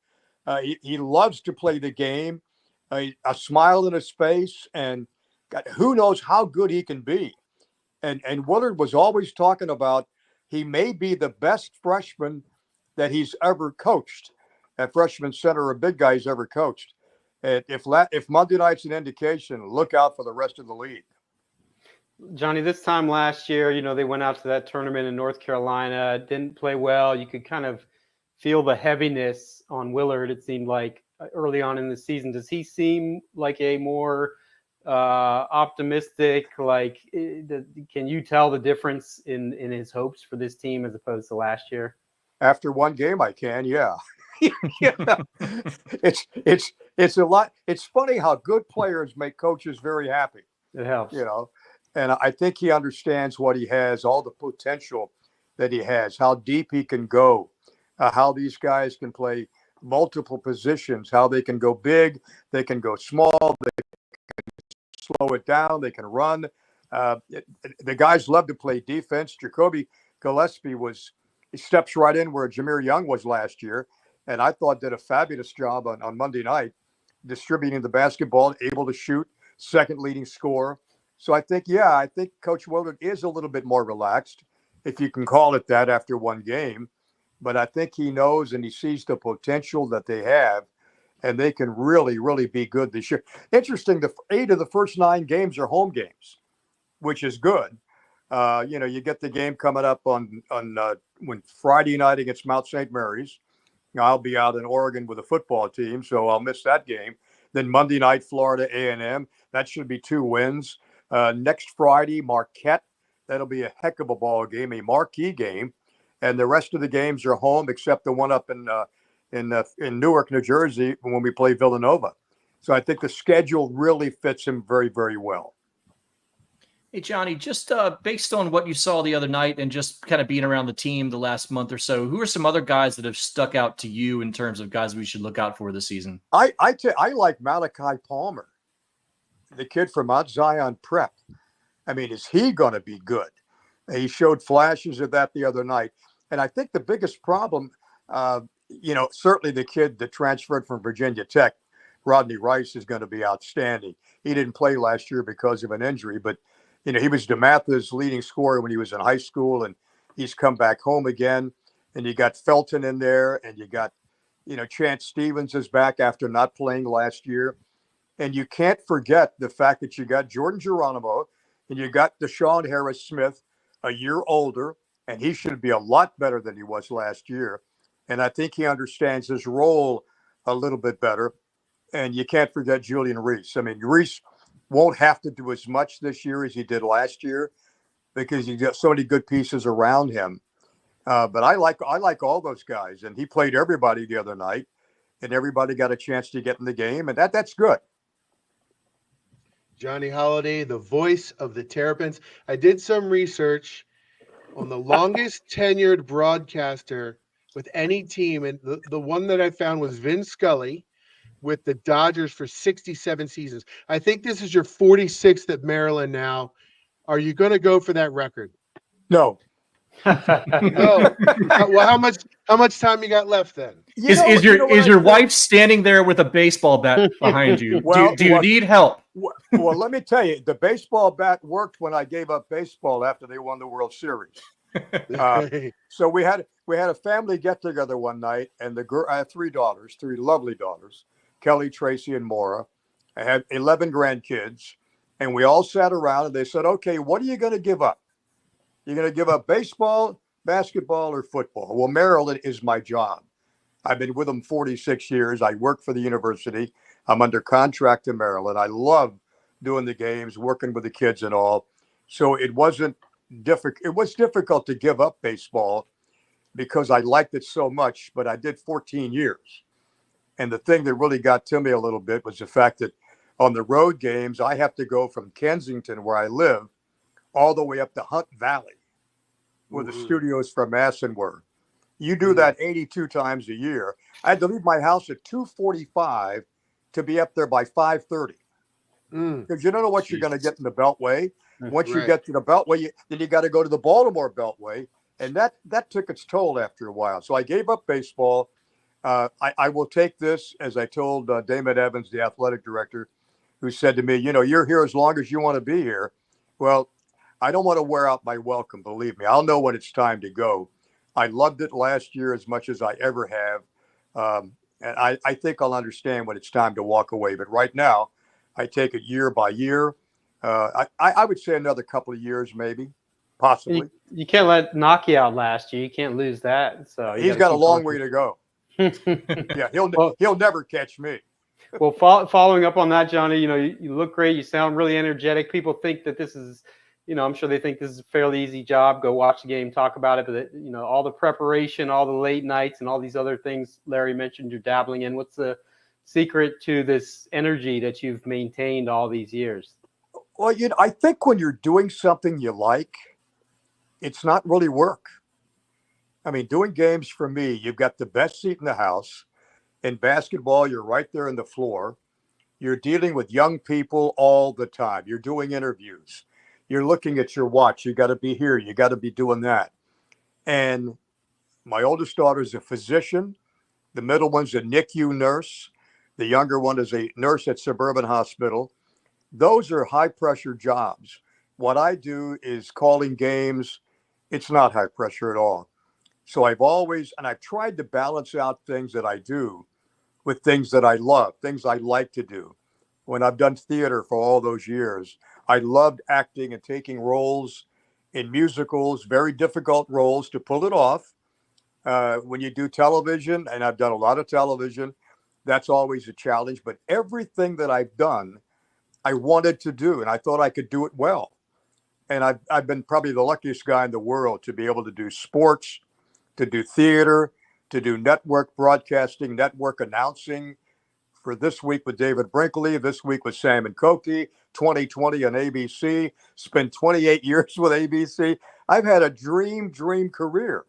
Speaker 4: He loves to play the game. A smile in his face, and God, who knows how good he can be. And Willard was always talking about he may be the best freshman that he's ever coached, a freshman center or big guy he's ever coached. And if Monday night's an indication, look out for the rest of the league.
Speaker 3: Johnny, this time last year, they went out to that tournament in North Carolina, didn't play well. You could kind of feel the heaviness on Willard, it seemed like, early on in the season. Does he seem like a more optimistic, can you tell the difference in his hopes for this team as opposed to last year?
Speaker 4: After one game, I can, yeah. It's a lot. It's funny how good players make coaches very happy.
Speaker 3: It helps.
Speaker 4: And I think he understands what he has, all the potential that he has, how deep he can go, how these guys can play multiple positions, how they can go big, they can go small, they can slow it down, they can run. The guys love to play defense. Jacoby Gillespie steps right in where Jameer Young was last year, and I thought did a fabulous job on Monday night, distributing the basketball, able to shoot, second leading scorer. So I think Coach Willard is a little bit more relaxed, if you can call it that, after one game. But I think he knows and he sees the potential that they have, and they can really, really be good this year. Interesting, 8 of the first 9 games are home games, which is good. You get the game coming up on when Friday night against Mount St. Mary's. I'll be out in Oregon with a football team, so I'll miss that game. Then Monday night, Florida A&M. That should be 2 wins. Next Friday, Marquette. That'll be a heck of a ball game, a marquee game. And the rest of the games are home, except the one up in Newark, New Jersey, when we play Villanova. So I think the schedule really fits him very, very well.
Speaker 2: Hey, Johnny, just based on what you saw the other night and just kind of being around the team the last month or so, who are some other guys that have stuck out to you in terms of guys we should look out for this season?
Speaker 4: I like Malachi Palmer, the kid from Mount Zion Prep. I mean, is he going to be good? He showed flashes of that the other night. And I think the biggest problem, certainly the kid that transferred from Virginia Tech, Rodney Rice, is going to be outstanding. He didn't play last year because of an injury, but, he was DeMatha's leading scorer when he was in high school, and he's come back home again. And you got Felton in there, and you got, Chance Stevens is back after not playing last year. And you can't forget the fact that you got Jordan Geronimo and you got Deshaun Harris-Smith, a year older, and he should be a lot better than he was last year. And I think he understands his role a little bit better. And you can't forget Julian Reese. I mean, Reese won't have to do as much this year as he did last year because he's got so many good pieces around him. But I like all those guys. And he played everybody the other night, and everybody got a chance to get in the game, and that's good.
Speaker 1: Johnny Holliday, the voice of the Terrapins. I did some research on the longest tenured broadcaster with any team, and the one that I found was Vin Scully with the Dodgers for 67 seasons. I think this is your 46th at Maryland now. Are you going to go for that record?
Speaker 4: No,
Speaker 1: No. Well, how much time you got left then?
Speaker 2: Is your wife standing there with a baseball bat behind you?
Speaker 4: Well,
Speaker 2: do you need help?
Speaker 4: Well, let me tell you, the baseball bat worked when I gave up baseball after they won the World Series. So we had a family get together one night, and I have 3 daughters, 3 lovely daughters, Kelly, Tracy, and Maura. I had 11 grandkids, and we all sat around and they said, "Okay, what are you going to give up? You're going to give up baseball, basketball, or football?" Well, Maryland is my job. I've been with them 46 years. I work for the university. I'm under contract in Maryland. I love doing the games, working with the kids and all. So it wasn't difficult. It was difficult to give up baseball because I liked it so much, but I did 14 years. And the thing that really got to me a little bit was the fact that on the road games, I have to go from Kensington, where I live, all the way up to Hunt Valley, where the studios for Masson were. You do that 82 times a year. I had to leave my house at 2:45 to be up there by 5:30. Because you don't know what you're going to get in the Beltway. Once you get to the Beltway, then you got to go to the Baltimore Beltway. And that took its toll after a while. So I gave up baseball. I will take this, as I told Damon Evans, the athletic director, who said to me, "You're here as long as you want to be here." Well, I don't want to wear out my welcome, believe me. I'll know when it's time to go. I loved it last year as much as I ever have. And I think I'll understand when it's time to walk away. But right now, I take it year by year. I would say another couple of years, maybe, possibly.
Speaker 3: You can't let Nocky out last year. You can't lose that. So
Speaker 4: he's got a long way to go. Yeah, he'll never catch me.
Speaker 3: Well, following up on that, Johnny, you look great. You sound really energetic. People think that this is, I'm sure they think this is a fairly easy job. Go watch the game, talk about it. But, all the preparation, all the late nights and all these other things Larry mentioned you're dabbling in. What's the secret to this energy that you've maintained all these years?
Speaker 4: Well, I think when you're doing something you like, it's not really work. I mean, doing games for me, you've got the best seat in the house. In basketball, you're right there in the floor. You're dealing with young people all the time. You're doing interviews. You're looking at your watch. You got to be here. You got to be doing that. And my oldest daughter is a physician. The middle one's a NICU nurse. The younger one is a nurse at Suburban Hospital. Those are high pressure jobs. What I do is calling games. It's not high pressure at all. So I've tried to balance out things that I do with things that I love, things I like to do. When I've done theater for all those years, I loved acting and taking roles in musicals, very difficult roles to pull it off. When you do television, and I've done a lot of television, that's always a challenge. But everything that I've done, I wanted to do, and I thought I could do it well. And I've been probably the luckiest guy in the world to be able to do sports, to do theater, to do network broadcasting, network announcing. For this week with David Brinkley, this week with Sam and Cokie, 2020 on ABC, spent 28 years with ABC. I've had a dream career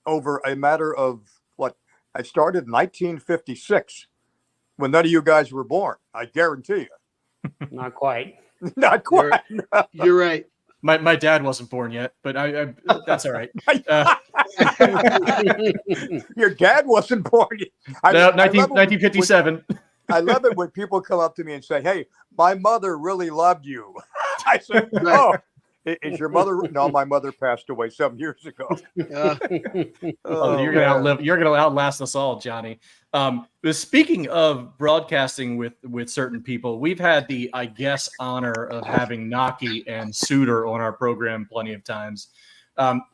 Speaker 4: over a matter of I started in 1956 when none of you guys were born. I guarantee you.
Speaker 3: Not quite.
Speaker 4: Not quite.
Speaker 1: You're right.
Speaker 2: My dad wasn't born yet, but I that's all right.
Speaker 4: Your dad wasn't born yet.
Speaker 2: 1957.
Speaker 4: I love it when people come up to me and say, "Hey, my mother really loved you." I said, "Oh, is your mother?" No, my mother passed away 7 years ago.
Speaker 2: You're gonna outlast us all, Johnny. But speaking of broadcasting with certain people, we've had the, I guess, honor of having Nocky and Suter on our program plenty of times.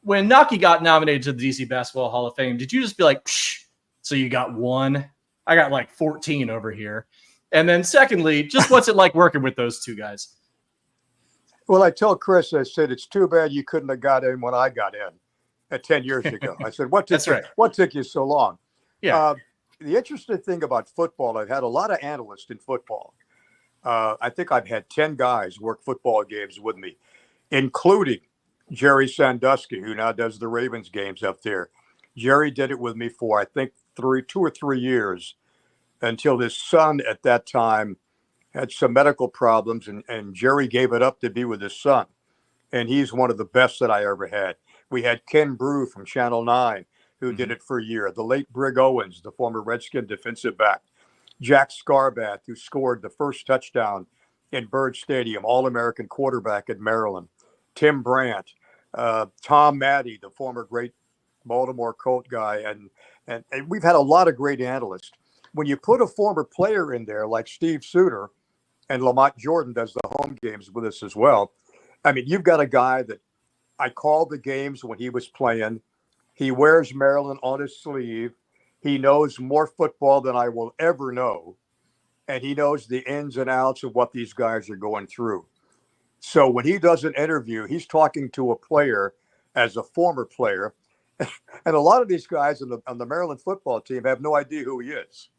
Speaker 2: When Nocky got nominated to the DC Basketball Hall of Fame, did you just be like, psh, so you got one? I got like 14 over here. And then secondly, just what's it like working with those two guys?
Speaker 4: Well, I told Chris, I said, it's too bad you couldn't have got in when I got in 10 years ago. I said, what took you so long?
Speaker 2: Yeah.
Speaker 4: The interesting thing about football, I've had a lot of analysts in football. I think I've had 10 guys work football games with me, including Jerry Sandusky, who now does the Ravens games up there. Jerry did it with me for, I think, 2 or 3 years until his son at that time had some medical problems, and Jerry gave it up to be with his son. And he's one of the best that I ever had. We had Ken Brew from Channel 9, who did it for a year. The late Brig Owens, the former Redskin defensive back. Jack Scarbath, who scored the first touchdown in Bird Stadium, All-American quarterback at Maryland. Tim Brandt, Tom Maddy, the former great Baltimore Colt guy. And we've had a lot of great analysts. When you put a former player in there like Steve Suter, and Lamont Jordan does the home games with us as well, I mean, you've got a guy that I called the games when he was playing. He wears Maryland on his sleeve. He knows more football than I will ever know. And he knows the ins and outs of what these guys are going through. So when he does an interview, he's talking to a player as a former player. And a lot of these guys on the Maryland football team have no idea who he is.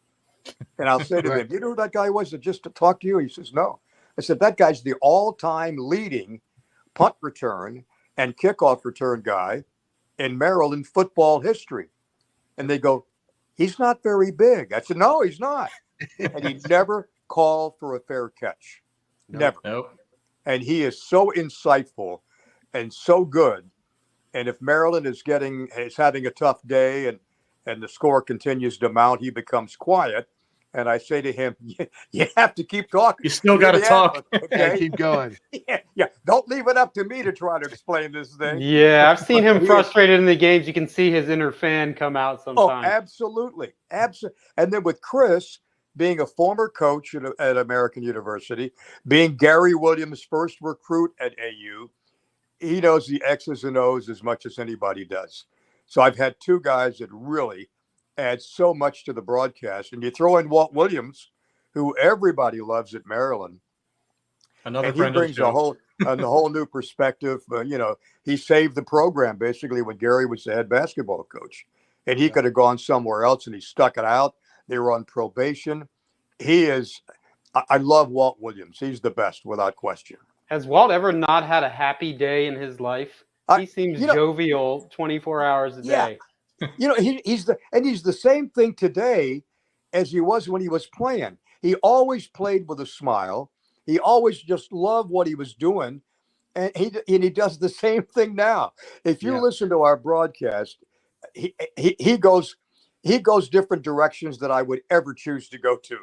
Speaker 4: And I'll say to them, you know who that guy was that just to talk to you? He says, no. I said, that guy's the all-time leading punt return and kickoff return guy in Maryland football history. And they go, he's not very big. I said, no, he's not. And he never called for a fair catch. Never.
Speaker 2: Nope.
Speaker 4: And he is so insightful and so good. And if Maryland is having a tough day and the score continues to mount, he becomes quiet. And I say to him, you have to keep talking.
Speaker 2: You still got to talk.
Speaker 1: Okay, keep going.
Speaker 4: Yeah. Don't leave it up to me to try to explain this thing.
Speaker 3: Yeah, I've seen him frustrated in the games. You can see his inner fan come out sometimes.
Speaker 4: Oh, absolutely. Absolutely. And then with Chris being a former coach at American University, being Gary Williams' first recruit at AU, he knows the X's and O's as much as anybody does. So I've had two guys that really add so much to the broadcast. And you throw in Walt Williams, who everybody loves at Maryland.
Speaker 2: Another
Speaker 4: and
Speaker 2: friend
Speaker 4: he brings a whole new perspective. He saved the program basically when Gary was the head basketball coach. And he could have gone somewhere else, and he stuck it out. They were on probation. I love Walt Williams. He's the best, without question.
Speaker 3: Has Walt ever not had a happy day in his life? He seems jovial 24 hours a day.
Speaker 4: He's the same thing today as he was when he was playing. He always played with a smile. He always just loved what he was doing. And he does the same thing now. If you listen to our broadcast, he goes different directions that I would ever choose to go to.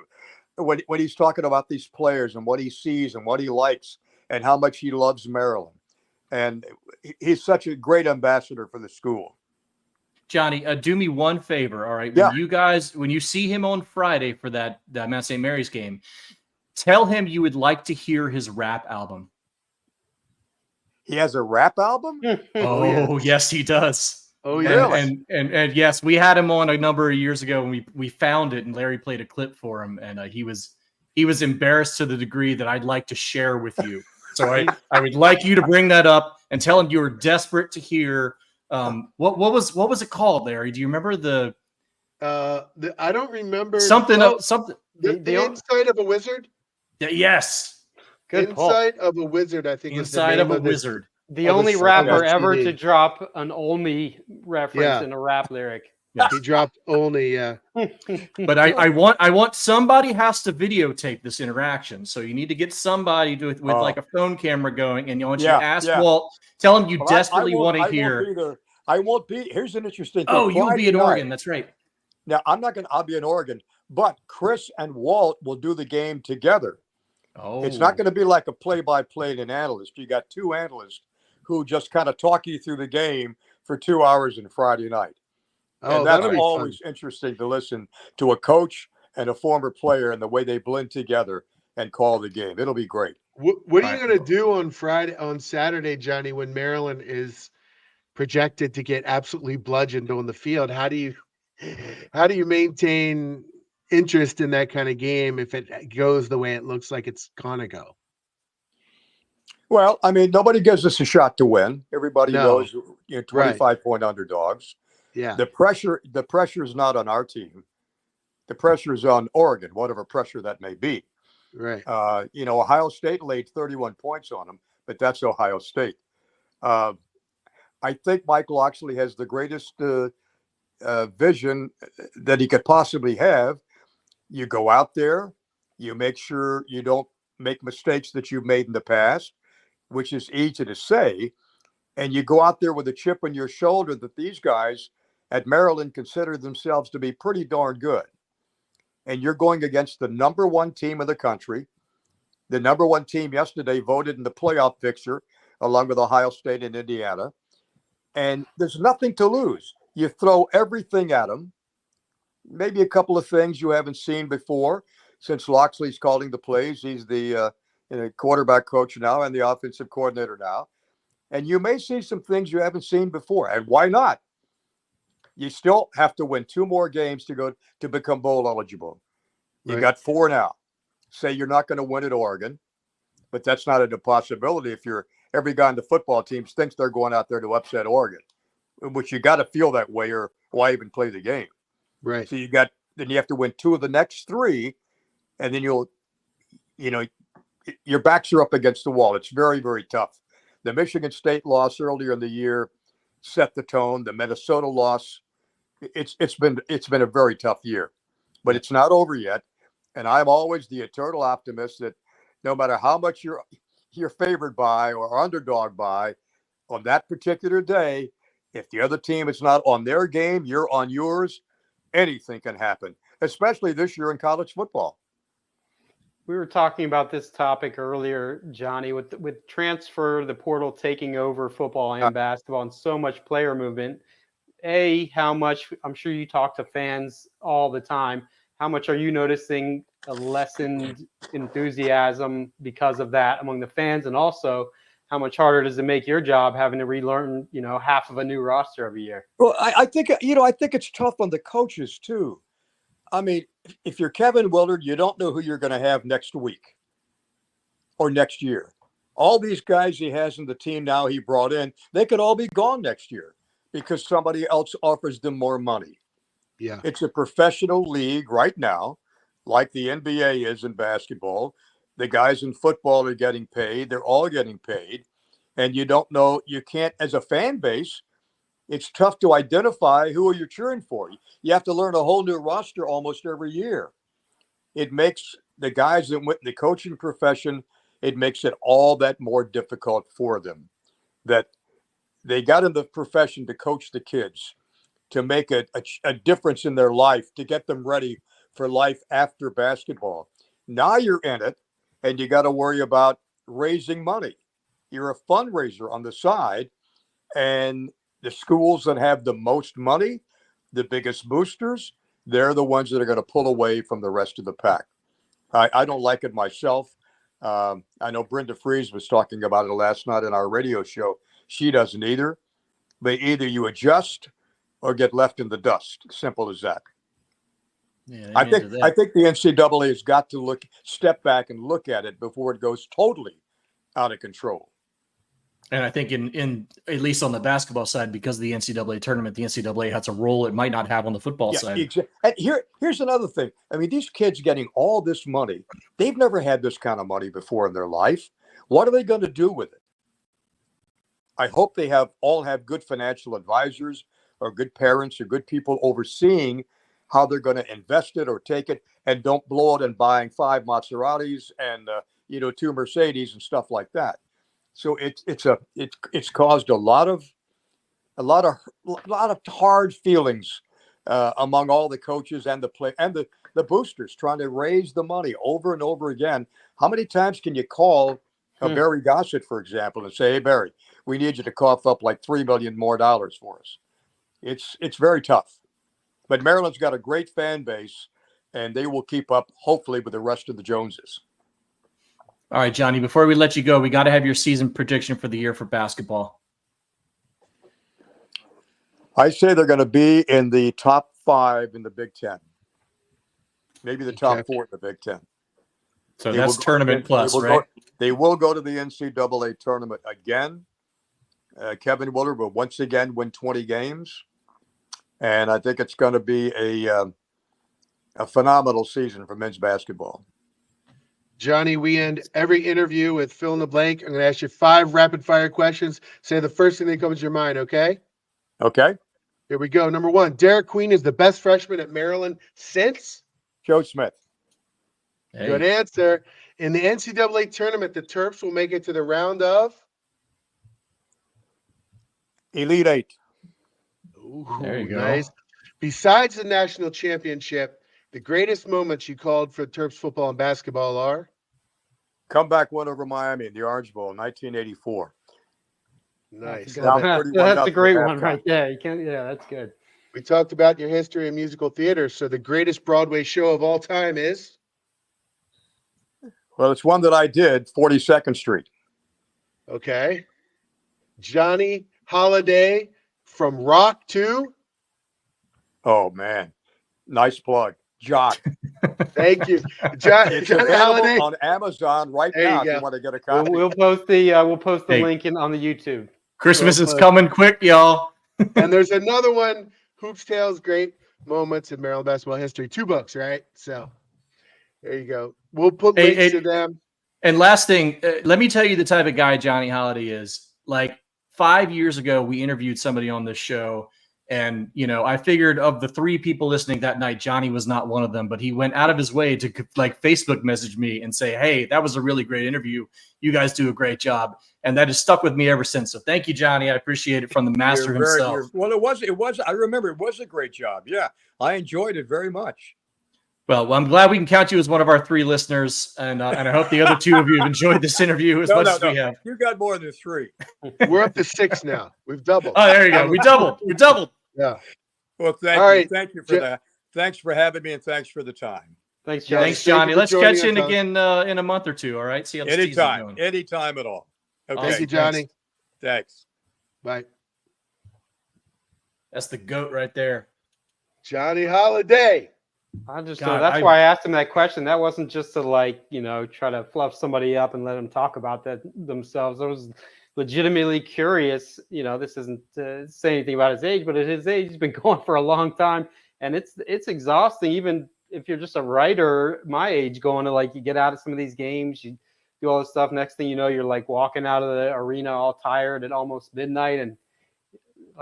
Speaker 4: When he's talking about these players and what he sees and what he likes and how much he loves Maryland. And he's such a great ambassador for the school.
Speaker 2: Johnny, do me one favor, all right? When you see him on Friday for that Mount St. Mary's game, tell him you would like to hear his rap album.
Speaker 4: He has a rap album?
Speaker 2: Yes, he does.
Speaker 1: Oh, yeah.
Speaker 2: And yes, we had him on a number of years ago, and we found it, and Larry played a clip for him, and he was embarrassed to the degree that I'd like to share with you. So I would like you to bring that up and tell him you were desperate to hear. What was it called, Larry? Do you remember the
Speaker 1: I don't remember
Speaker 2: something.
Speaker 1: The Inside of a Wizard.
Speaker 2: Yes,
Speaker 3: good
Speaker 1: Inside of a Wizard. I think
Speaker 2: Inside of a Wizard.
Speaker 3: The only rapper ever to drop an only reference in a rap lyric.
Speaker 1: Yes. He dropped only.
Speaker 2: But I want somebody has to videotape this interaction. So you need to get somebody with like a phone camera going, and I want you to ask Walt. Tell him you desperately want to hear.
Speaker 4: I won't be. Here's an interesting thing.
Speaker 2: Oh, you'll be in Oregon. That's right.
Speaker 4: Now I'll be in Oregon, but Chris and Walt will do the game together.
Speaker 2: Oh,
Speaker 4: it's not going to be like a play-by-play and an analyst. You got two analysts who just kind of talk you through the game for 2 hours on Friday night. And that's always interesting to listen to a coach and a former player and the way they blend together and call the game. It'll be great.
Speaker 1: What are you going to do on Saturday, Johnny, when Maryland is projected to get absolutely bludgeoned on the field? How do you maintain interest in that kind of game if it goes the way it looks like it's going to go?
Speaker 4: Well, I mean, nobody gives us a shot to win. Everybody knows 25-point underdogs.
Speaker 1: Yeah.
Speaker 4: The pressure is not on our team. The pressure is on Oregon, whatever pressure that may be.
Speaker 1: Right.
Speaker 4: Ohio State laid 31 points on them, but that's Ohio State. I think Mike Locksley has the greatest vision that he could possibly have. You go out there, you make sure you don't make mistakes that you've made in the past, which is easy to say, and you go out there with a chip on your shoulder that these guys at Maryland consider themselves to be pretty darn good. And you're going against the number one team in the country. The number one team yesterday voted in the playoff picture, along with Ohio State and Indiana. And there's nothing to lose. You throw everything at them. Maybe a couple of things you haven't seen before, since Locksley's calling the plays. He's the quarterback coach now and the offensive coordinator now. And you may see some things you haven't seen before. And why not? You still have to win 2 more games to become bowl eligible. You got 4 now. Say you're not going to win at Oregon, but that's not a possibility if every guy on the football team thinks they're going out there to upset Oregon, which you got to feel that way, or why even play the game?
Speaker 1: Right.
Speaker 4: So then you have to win 2 of the next 3, and then your backs are up against the wall. It's very, very tough. The Michigan State loss earlier in the year set the tone. The Minnesota loss, it's been a very tough year, but it's not over yet. And I'm always the eternal optimist that no matter how much you're favored by or underdog by, on that particular day, if the other team is not on their game, you're on yours. Anything can happen, especially this year in college football.
Speaker 3: We were talking about this topic earlier, Johnny, with transfer, the portal taking over football and basketball, and so much player movement. How much, I'm sure you talk to fans all the time, how much are you noticing a lessened enthusiasm because of that among the fans? And also, how much harder does it make your job having to relearn, half of a new roster every year?
Speaker 4: Well, I think it's tough on the coaches too. I mean, if you're Kevin Willard, you don't know who you're going to have next week or next year. All these guys he has in the team now he brought in, they could all be gone next year because somebody else offers them more money.
Speaker 1: Yeah.
Speaker 4: It's a professional league right now, like the NBA is in basketball. The guys in football are getting paid. They're all getting paid. And you don't know, you can't, as a fan base, it's tough to identify who are you cheering for. You have to learn a whole new roster almost every year. It makes the guys that went in the coaching profession, it makes it all that more difficult for them. That they got in the profession to coach the kids, to make a difference in their life, to get them ready for life after basketball. Now you're in it, and you got to worry about raising money. You're a fundraiser on the side, and the schools that have the most money, the biggest boosters, they're the ones that are going to pull away from the rest of the pack. I don't like it myself. I know Brenda Fries was talking about it last night in our radio show. She doesn't either. But either you adjust or get left in the dust. Simple as that.
Speaker 2: Yeah,
Speaker 4: I think the NCAA has got to step back and look at it before it goes totally out of control. And
Speaker 2: I think in at least on the basketball side, because of the NCAA tournament, the NCAA has a role it might not have on the football side.
Speaker 4: Exactly. And here's another thing. I mean, these kids getting all this money, they've never had this kind of money before in their life. What are they going to do with it? I hope they all have good financial advisors or good parents or good people overseeing how they're going to invest it or take it, and don't blow it in buying 5 Maseratis and 2 Mercedes and stuff like that. So it's caused a lot of hard feelings among all the coaches and the play and the boosters trying to raise the money over and over again. How many times can you call Barry Gossett, for example, and say, "Hey Barry, we need you to cough up like $3 million more for us"? It's very tough. But Maryland's got a great fan base, and they will keep up, hopefully, with the rest of the Joneses.
Speaker 2: All right, Johnny, before we let you go, we got to have your season prediction for the year for basketball.
Speaker 4: I say they're going to be in the top 5 in the Big Ten. Maybe the top 4 in the Big Ten.
Speaker 2: So that's tournament plus, right?
Speaker 4: They will go to the NCAA tournament again. Kevin Willard will once again win 20 games. And I think it's going to be a phenomenal season for men's basketball.
Speaker 1: Johnny, we end every interview with fill in the blank. I'm going to ask you 5 rapid fire questions. Say the first thing that comes to your mind, okay?
Speaker 4: Okay.
Speaker 1: Here we go. Number 1, Derik Queen is the best freshman at Maryland since?
Speaker 4: Joe Smith.
Speaker 2: Hey.
Speaker 1: Good answer. In the NCAA tournament, the Terps will make it to the round of?
Speaker 4: Elite Eight.
Speaker 1: Ooh,
Speaker 2: There you go.
Speaker 1: nice. Besides the national championship, the greatest moments you called for Terps football and basketball are?
Speaker 4: Comeback win over Miami in the Orange Bowl in 1984.
Speaker 1: Nice.
Speaker 3: That's
Speaker 1: Love
Speaker 3: a,
Speaker 1: it.
Speaker 3: good, that's a great
Speaker 4: at
Speaker 3: one
Speaker 4: halftime.
Speaker 3: right there. You can't. Yeah, that's good.
Speaker 1: We talked about your history in musical theater. So the greatest Broadway show of all time is?
Speaker 4: Well, it's one that I did, 42nd Street.
Speaker 1: Okay. Johnny Holliday, from rock to?
Speaker 4: Oh, man. Nice plug. Jock.
Speaker 1: Thank you.
Speaker 4: It's
Speaker 1: Johnny
Speaker 4: available
Speaker 1: Holliday.
Speaker 4: on Amazon right
Speaker 1: There you
Speaker 4: now if
Speaker 1: go.
Speaker 4: you want to get a copy.
Speaker 3: We'll post the
Speaker 2: Hey.
Speaker 3: link on the YouTube.
Speaker 2: Christmas
Speaker 1: Well
Speaker 2: is
Speaker 1: put.
Speaker 2: coming quick, y'all.
Speaker 1: And there's another one, Hoops Tales, great moments in Maryland basketball history. 2 books, right? So there you go. We'll put
Speaker 2: Hey,
Speaker 1: links to them.
Speaker 2: And last thing, let me tell you the type of guy Johnny Holliday is. Like 5 years ago, we interviewed somebody on this show, and I figured of the 3 people listening that night, Johnny was not one of them. But he went out of his way to like Facebook message me and say, "Hey, that was a really great interview. You guys do a great job," and that has stuck with me ever since. So thank you, Johnny. I appreciate it from the master himself.
Speaker 4: Well, it was. I remember it was a great job. Yeah, I enjoyed it very much.
Speaker 2: Well, I'm glad we can count you as one of our 3 listeners, and I hope the other 2 of you have enjoyed this interview as much as we have.
Speaker 4: You got more than 3.
Speaker 1: We're up to 6 now. We've doubled.
Speaker 2: Oh, there you go. We doubled. We doubled.
Speaker 1: Yeah.
Speaker 4: Well, thank
Speaker 1: All
Speaker 4: you.
Speaker 1: right.
Speaker 4: Thank you for that. Thanks for having me, and thanks for the time.
Speaker 3: Thanks,
Speaker 1: Yeah,
Speaker 3: Johnny.
Speaker 2: Thanks,
Speaker 1: thank you
Speaker 2: Johnny.
Speaker 1: for
Speaker 2: Let's
Speaker 1: joining
Speaker 2: catch you in
Speaker 1: us,
Speaker 2: again in a month or 2. All right. See how the season's
Speaker 4: Anytime.
Speaker 2: going.
Speaker 4: Anytime at all. Okay.
Speaker 1: Thank you, Johnny.
Speaker 4: Thanks.
Speaker 1: Bye.
Speaker 2: That's the GOAT right there.
Speaker 1: Johnny Holliday.
Speaker 3: That's
Speaker 2: God,
Speaker 3: why I asked him that question. That wasn't just to try to fluff somebody up and let them talk about that themselves. I was legitimately curious. This isn't to say anything about his age, but at his age, he's been going for a long time, and it's exhausting. Even if you're just a writer my age, going to you get out of some of these games, you do all this stuff. Next thing you know, you're walking out of the arena all tired at almost midnight, and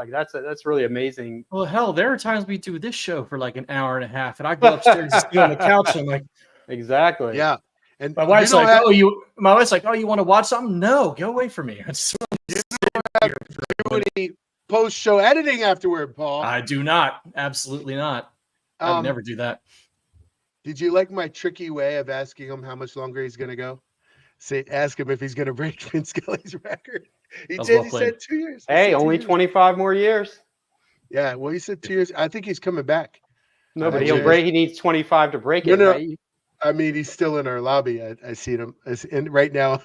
Speaker 3: that's really amazing.
Speaker 2: Well, hell, there are times we do this show for like an hour and a half, and I go upstairs and sit on the couch. And I'm like,
Speaker 3: Exactly.
Speaker 1: Yeah. And
Speaker 2: my wife's
Speaker 1: you don't
Speaker 2: like,
Speaker 1: have-
Speaker 2: oh, you want to watch something? No, go away from me.
Speaker 1: do any post-show editing afterward, Paul.
Speaker 2: I do not. Absolutely not. I would never do that.
Speaker 1: Did you like my tricky way of asking him how much longer he's going to go? Ask him if he's going to break Vin Scully's record. He
Speaker 2: That was
Speaker 1: did.
Speaker 2: well
Speaker 1: He
Speaker 2: played.
Speaker 1: said 2 years. He
Speaker 3: Hey,
Speaker 1: said 2
Speaker 3: only
Speaker 1: years.
Speaker 3: 25 more years.
Speaker 1: Yeah, well, he said 2 years. I think he's coming back.
Speaker 3: No, but
Speaker 1: Actually,
Speaker 3: he needs 25 to break it.
Speaker 1: No.
Speaker 3: Right?
Speaker 1: I mean, he's still in our lobby. I see him right now.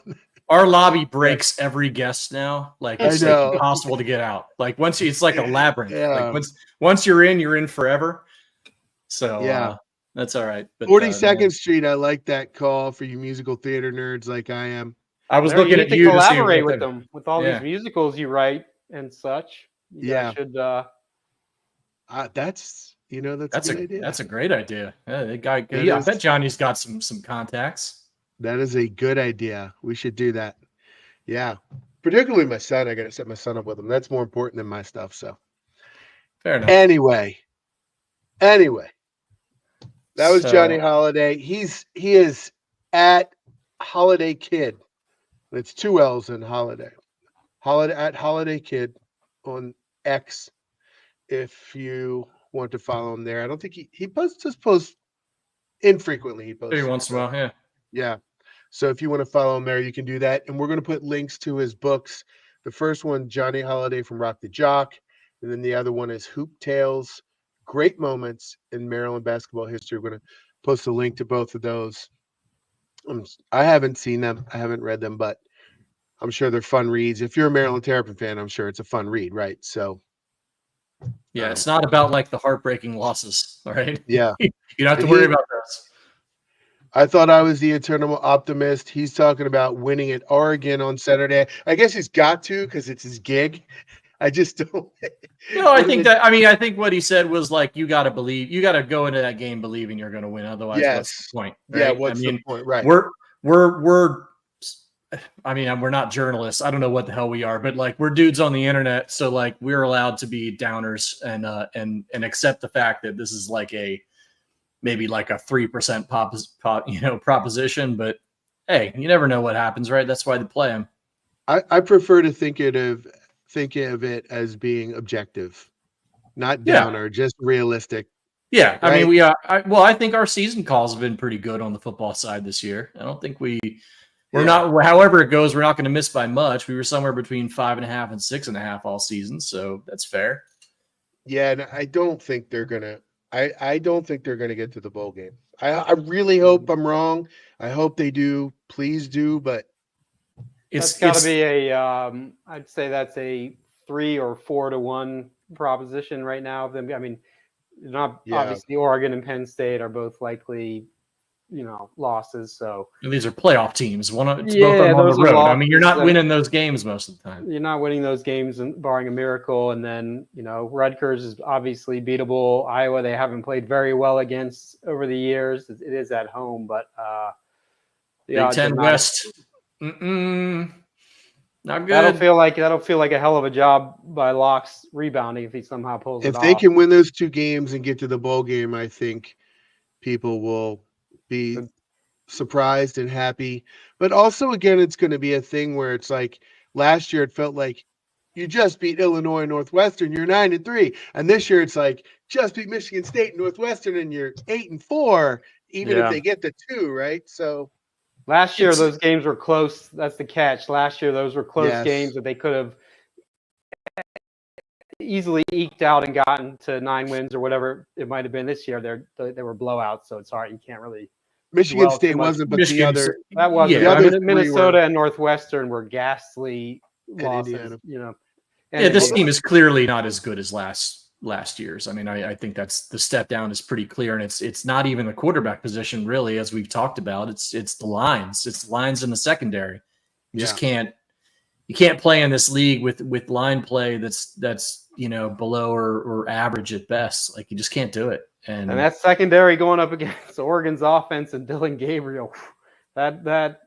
Speaker 2: Our lobby breaks every guest now. Like it's
Speaker 1: I know.
Speaker 2: impossible to get out. Like it's like a labyrinth.
Speaker 1: Yeah.
Speaker 2: Like once you're in forever. So
Speaker 1: Yeah.
Speaker 2: that's all right. But
Speaker 1: 42nd Street. I like that call for you musical theater nerds like I am.
Speaker 2: I was
Speaker 3: Larry,
Speaker 2: looking
Speaker 3: you
Speaker 2: at
Speaker 3: need
Speaker 2: you
Speaker 3: to
Speaker 2: to see
Speaker 3: collaborate
Speaker 2: what
Speaker 3: with
Speaker 2: the-
Speaker 3: them with all
Speaker 2: Yeah.
Speaker 3: these musicals you write and such. You
Speaker 1: Yeah.
Speaker 3: guys should.
Speaker 1: That's a good idea.
Speaker 2: That's a great idea. Yeah, the guy.
Speaker 1: That
Speaker 2: Yeah, I
Speaker 1: is-
Speaker 2: bet Johnny's got some contacts.
Speaker 1: That is a good idea. We should do that. Yeah. Particularly my son. I got to set my son up with him. That's more important than my stuff. So
Speaker 2: Fair enough.
Speaker 1: anyway, that was
Speaker 2: So-
Speaker 1: Johnny Holliday. He is at Holiday Kid. It's 2 L's in Holiday. At Holiday Kid on X. If you want to follow him there, I don't think he posts infrequently. He posts
Speaker 2: Every once in a while, yeah.
Speaker 1: Yeah. So if you want to follow him there, you can do that. And we're going to put links to his books. The first one, Johnny Holliday from Rock the Jock. And then the other one is Hoop Tales, Great Moments in Maryland Basketball History. We're going to post a link to both of those. I haven't seen them. I haven't read them, but I'm sure they're fun reads. If you're a Maryland Terrapin fan, I'm sure it's a fun read, right? So,
Speaker 2: Yeah, it's not about like the heartbreaking losses, all right?
Speaker 1: yeah.
Speaker 2: You don't have to
Speaker 1: And
Speaker 2: worry
Speaker 1: he-
Speaker 2: about those.
Speaker 1: I thought I was the eternal optimist. He's talking about winning at Oregon on Saturday. I guess he's got to because it's his gig. I just don't.
Speaker 2: No, I think what he said was like, you got to believe, you got to go into that game believing you're going to win. Otherwise, what's the point?
Speaker 1: Yeah,
Speaker 2: right?
Speaker 1: what's the point? Right.
Speaker 2: We're not journalists. I don't know what the hell we are, but like we're dudes on the internet. So like we're allowed to be downers and accept the fact that this is like maybe like a 3% proposition, but hey, you never know what happens, right? That's why they play them.
Speaker 1: I prefer to think of think of it as being objective, not
Speaker 2: Yeah.
Speaker 1: downer, just realistic.
Speaker 2: Yeah, I mean,
Speaker 1: Right?
Speaker 2: I think our season calls have been pretty good on the football side this year. I don't think we're
Speaker 1: Yeah.
Speaker 2: not. However it goes, we're not going to miss by much. We were somewhere between 5.5 and 6.5 all season, so that's fair.
Speaker 1: Yeah, and I don't think they're gonna. I don't think they're gonna get to the bowl game. I really hope I'm wrong. I hope they do. Please do. But
Speaker 3: That's got to be a. I'd say that's a 3 or 4 to 1 proposition right now. I mean, not obviously Oregon and Penn State are both likely, losses. So
Speaker 2: these are playoff teams. Both of them on
Speaker 3: those
Speaker 2: the
Speaker 3: are
Speaker 2: road.
Speaker 3: losses.
Speaker 2: I mean, you're not winning those games most of the time.
Speaker 3: You're not winning those games, barring a miracle. And then Rutgers is obviously beatable. Iowa they haven't played very well against over the years. It is at home, but
Speaker 2: Big Ten West. Not good.
Speaker 3: That'll feel like a hell of a job by Locks rebounding if he somehow pulls it off.
Speaker 1: If they can win those 2 games and get to the bowl game, I think people will be surprised and happy. But also, again, it's going to be a thing where it's like last year it felt like you just beat Illinois and Northwestern, you're 9-3, and this year it's like just beat Michigan State and Northwestern, and you're 8-4, even if they get the 2, right? So.
Speaker 3: Last year, those games were close. That's the catch. Last year, those were close games that they could have easily eked out and gotten to 9 wins or whatever it might have been. This year, they were blowouts, so it's hard. You can't really.
Speaker 1: Michigan State wasn't, but the other.
Speaker 3: That wasn't.
Speaker 1: The other
Speaker 3: Minnesota and Northwestern were ghastly losses.
Speaker 2: This team is clearly not as good as last year's. I mean, I think that's the step down is pretty clear, and it's not even the quarterback position really, as we've talked about. It's the lines. It's the lines in the secondary. You just can't play in this league with line play that's below or average at best. Like you just can't do it. And
Speaker 3: that secondary going up against Oregon's offense and Dylan Gabriel, that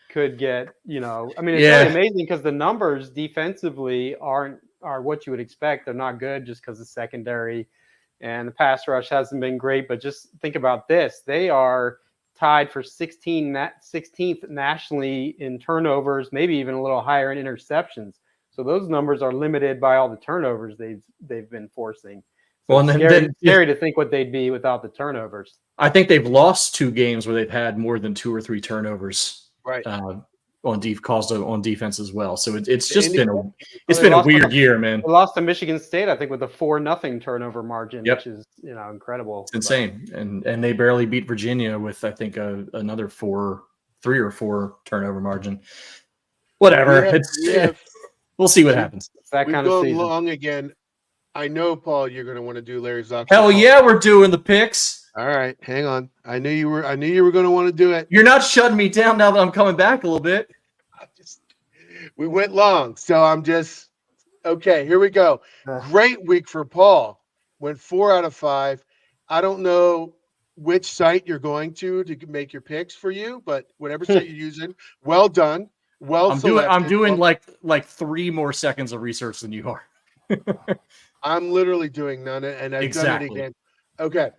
Speaker 3: could get I mean, it's really amazing because the numbers defensively are what you would expect. They're not good just because the secondary and the pass rush hasn't been great. But just think about this. They are tied for 16th nationally in turnovers, maybe even a little higher in interceptions. So those numbers are limited by all the turnovers they've been forcing. So it's scary to think what they'd be without the turnovers.
Speaker 2: I think they've lost 2 games where they've had more than 2 or 3 turnovers.
Speaker 1: Right.
Speaker 2: On defense as well. So it's just been a weird year, man.
Speaker 3: They lost to Michigan State, I think, with a 4-0 turnover margin, which is incredible.
Speaker 2: It's insane. And they barely beat Virginia with I think another 3 or 4 turnover margin. Whatever. We'll see what happens.
Speaker 3: It's that kind of season.
Speaker 1: Long again. I know, Paul, you're going to want to do Larry Zox.
Speaker 2: Hell yeah, we're doing the picks.
Speaker 1: All right, hang on. I knew you were going to want to do it.
Speaker 2: You're not shutting me down now that I'm coming back a little bit.
Speaker 1: We went long, so I'm just okay. Here we go. Great week for Paul. Went 4 out of 5. I don't know which site you're going to make your picks for you, but whatever site you're using, well done.
Speaker 2: I'm doing like 3 more seconds of research than you are.
Speaker 1: I'm literally doing none, and I've done it again. Okay.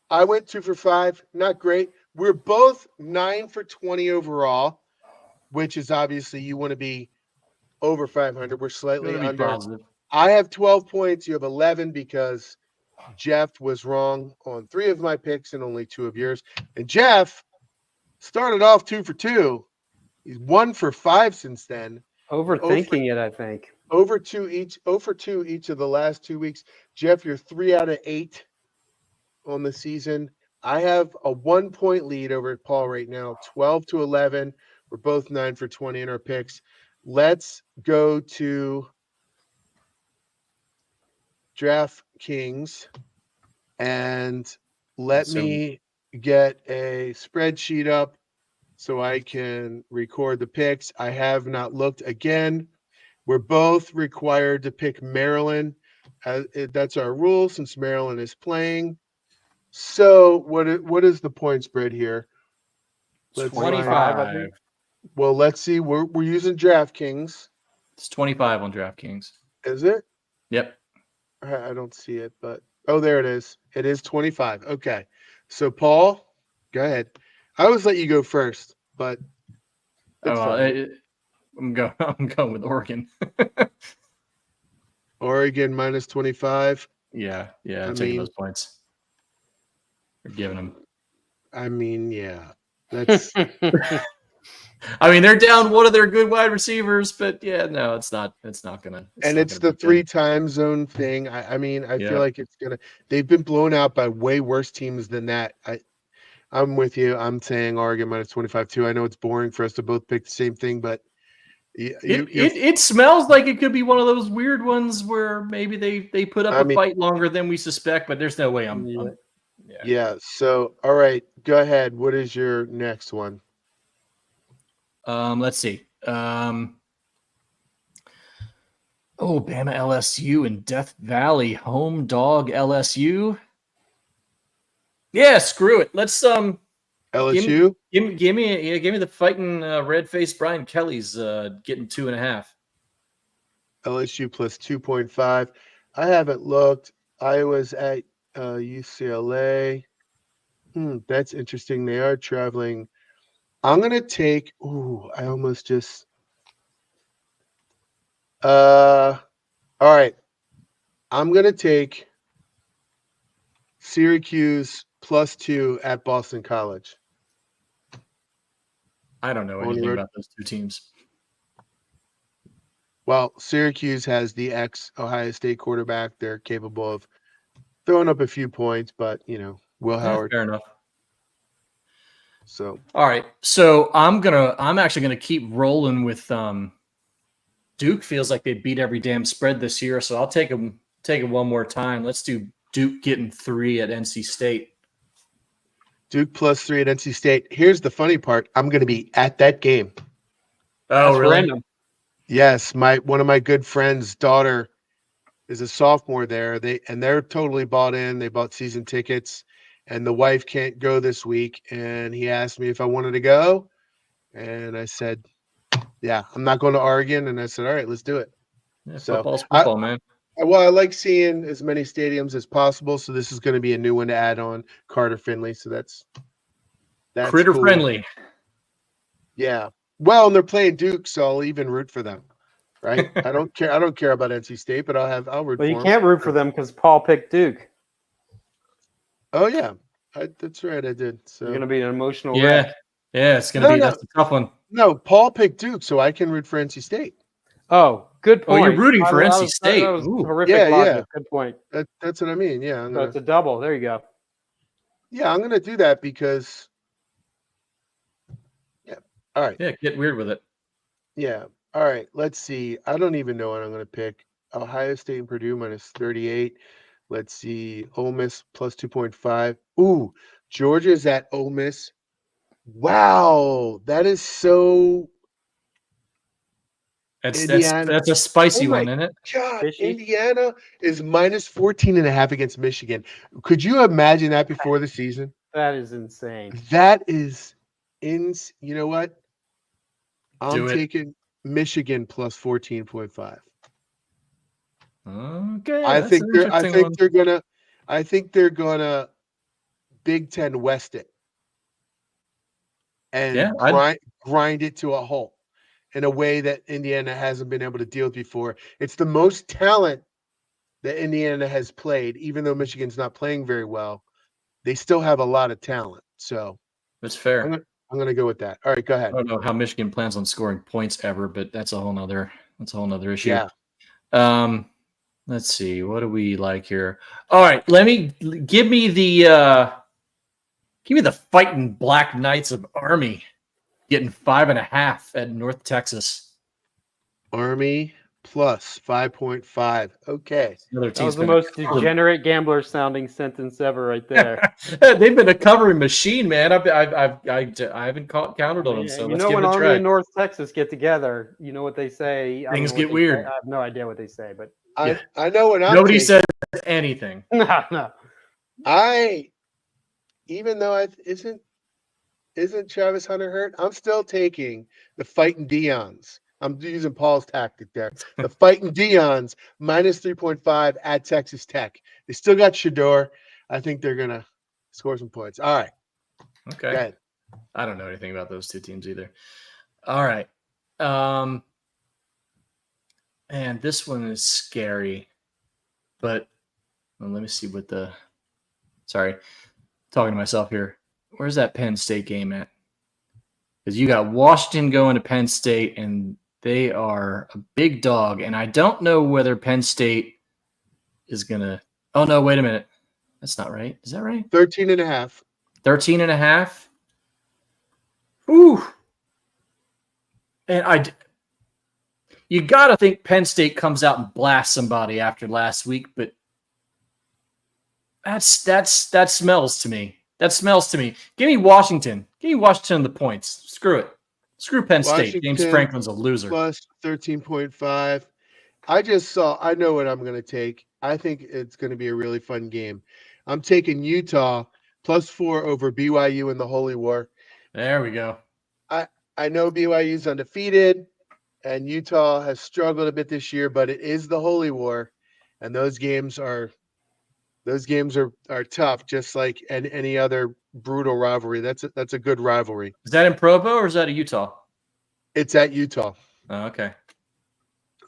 Speaker 1: I went 2 for 5. Not great. We're both 9 for 20 overall, which is obviously you want to be over 500. We're slightly under.
Speaker 2: Positive.
Speaker 1: I have 12 points. You have 11 because Jeff was wrong on 3 of my picks and only 2 of yours. And Jeff started off 2 for 2. He's 1 for 5 since then.
Speaker 3: Overthinking it, I think.
Speaker 1: Over 2 each of the last 2 weeks. Jeff, you're 3 out of 8 on the season. I have a 1-point lead over Paul right now, 12-11. We're both 9 for 20 in our picks. Let's go to DraftKings and let me get a spreadsheet up so I can record the picks. I have not looked again. We're both required to pick Maryland. That's our rule since Maryland is playing. So what is the point spread here?
Speaker 2: 25.
Speaker 3: I think.
Speaker 1: Well, let's see. We're using DraftKings.
Speaker 2: It's 25 on DraftKings.
Speaker 1: Is it?
Speaker 2: Yep.
Speaker 1: I don't see it, but there it is. It is 25. Okay. So Paul, go ahead. I always let you go first, but
Speaker 2: I'm going with Oregon.
Speaker 1: Oregon minus 25.
Speaker 2: Yeah,
Speaker 1: I
Speaker 2: I'm taking
Speaker 1: mean-
Speaker 2: those points. We're giving them.
Speaker 1: I mean, yeah, that's
Speaker 2: I mean, they're down one of their good wide receivers, but yeah, no, it's not. It's not gonna.
Speaker 1: and
Speaker 2: not
Speaker 1: it's
Speaker 2: gonna
Speaker 1: the
Speaker 2: be
Speaker 1: 3
Speaker 2: good.
Speaker 1: time zone thing. I mean, I
Speaker 2: Yeah.
Speaker 1: feel like it's gonna. They've been blown out by way worse teams than that. I'm with you. I'm saying Oregon minus 25 too. I know it's boring for us to both pick the same thing, but
Speaker 2: It smells like it could be one of those weird ones where maybe they put up a fight longer than we suspect, but there's no way
Speaker 1: yeah. So, all right, go ahead. What is your next one?
Speaker 2: Let's see. Bama LSU and Death Valley home dog LSU. Yeah, screw it. Let's
Speaker 1: LSU.
Speaker 2: give me the fighting red faced Brian Kelly's getting 2.5.
Speaker 1: LSU plus 2.5. I haven't looked. Iowa's at UCLA. That's interesting. They are traveling. I'm gonna take. I almost just. All right. I'm gonna take Syracuse plus 2 at Boston College.
Speaker 2: I don't know anything about those two teams.
Speaker 1: Well, Syracuse has the ex-Ohio State quarterback. They're capable of throwing up a few points, but Will Howard.
Speaker 2: Fair enough.
Speaker 1: So
Speaker 2: all right. So I'm actually gonna keep rolling with Duke. Feels like they beat every damn spread this year, so I'll take them one more time. Let's do Duke getting 3 at NC State.
Speaker 1: Duke plus 3 at NC State. Here's the funny part. I'm going to be at that game.
Speaker 2: Oh,
Speaker 3: That's
Speaker 2: really?
Speaker 3: random.
Speaker 1: Yes, one of my good friends' daughter is a sophomore there. They're totally bought in. They bought season tickets, and the wife can't go this week. And he asked me if I wanted to go, and I said, "Yeah, I'm not going to Oregon." And I said, "All right, let's do it."
Speaker 2: Yeah,
Speaker 1: So,
Speaker 2: football's football, man.
Speaker 1: Well, I like seeing as many stadiums as possible. So this is going to be a new one to add on, Carter Finley. So that's
Speaker 2: Critter
Speaker 1: cool.
Speaker 2: friendly.
Speaker 1: Yeah. Well, and they're playing Duke, so I'll even root for them. Right? I don't care. I don't care about NC State, but I'll root for them.
Speaker 3: Well, you can't root for them because Paul picked Duke.
Speaker 1: Oh yeah, that's right. I did. So
Speaker 3: you're gonna be an emotional wreck.
Speaker 2: Yeah, it's gonna be that's a tough one.
Speaker 1: No, Paul picked Duke, so I can root for NC State.
Speaker 3: Oh, good point.
Speaker 2: Oh, you're rooting for NC State.
Speaker 3: That was horrific logic.
Speaker 1: Yeah.
Speaker 3: Good point.
Speaker 1: That's what I mean. Yeah.
Speaker 3: So it's a double. There you go.
Speaker 1: Yeah, I'm gonna do that because. Yeah. All right.
Speaker 2: Yeah, get weird with it.
Speaker 1: Yeah. All right. Let's see. I don't even know what I'm gonna pick. Ohio State and Purdue minus 38. Let's see. Ole Miss plus 2.5. Ooh, Georgia's at Ole Miss. Wow, that is so.
Speaker 2: That's a spicy one, isn't it?
Speaker 1: God,
Speaker 3: Fishy.
Speaker 1: Indiana is minus 14.5 against Michigan. Could you imagine that before the season?
Speaker 3: That is insane.
Speaker 1: That is You know what? I'm
Speaker 2: Do it.
Speaker 1: taking Michigan plus 14.5.
Speaker 2: Okay.
Speaker 1: I think they're gonna Big Ten West it and grind it to a halt in a way that Indiana hasn't been able to deal with before. It's the most talent that Indiana has played, even though Michigan's not playing very well. They still have a lot of talent. So
Speaker 2: that's fair.
Speaker 1: I'm gonna go with that. All right, go ahead.
Speaker 2: I don't know how Michigan plans on scoring points ever, but that's a whole nother issue.
Speaker 1: Yeah.
Speaker 2: Let's see. What do we like here? All right, give me the fighting Black Knights of Army getting 5.5 at North Texas.
Speaker 1: Army plus 5.5. Okay.
Speaker 3: That was the most degenerate gambler sounding sentence ever, right there.
Speaker 2: They've been a covering machine, man. I haven't counted on them. So
Speaker 3: you know when Army and North Texas get together, you know what they say.
Speaker 2: Things get weird.
Speaker 3: I have no idea what they say, but
Speaker 1: I know what I'm.
Speaker 2: Nobody says anything.
Speaker 3: No.
Speaker 1: Even though isn't Travis Hunter hurt? I'm still taking the fighting Deons. I'm using Paul's tactic there. The fighting Deons minus 3.5 at Texas Tech. They still got Shador. I think they're gonna score some points. All right.
Speaker 2: Okay.
Speaker 1: Go ahead.
Speaker 2: I don't know anything about those two teams either. All right. And this one is scary. but well, let me see what sorry, talking to myself here. Where's that Penn State game at? Because you got Washington going to Penn State, and they are a big dog. And I don't know whether Penn State is going to – oh, no, wait a minute. That's not right. Is that right?
Speaker 1: 13.5.
Speaker 2: 13.5? Ooh. And you got to think Penn State comes out and blasts somebody after last week, but that smells to me. That smells to me. Give me Washington. Give me Washington on the points. Screw it. Screw Penn State. James Franklin's a loser.
Speaker 1: Plus 13.5. I know what I'm going to take. I think it's going to be a really fun game. I'm taking Utah plus 4 over BYU in the Holy War.
Speaker 2: There we go.
Speaker 1: I know BYU's undefeated, and Utah has struggled a bit this year, but it is the Holy War, and those games are tough, just like any other brutal rivalry. That's a good rivalry.
Speaker 2: Is that in Provo or is that at Utah?
Speaker 1: It's at Utah.
Speaker 2: Oh, okay.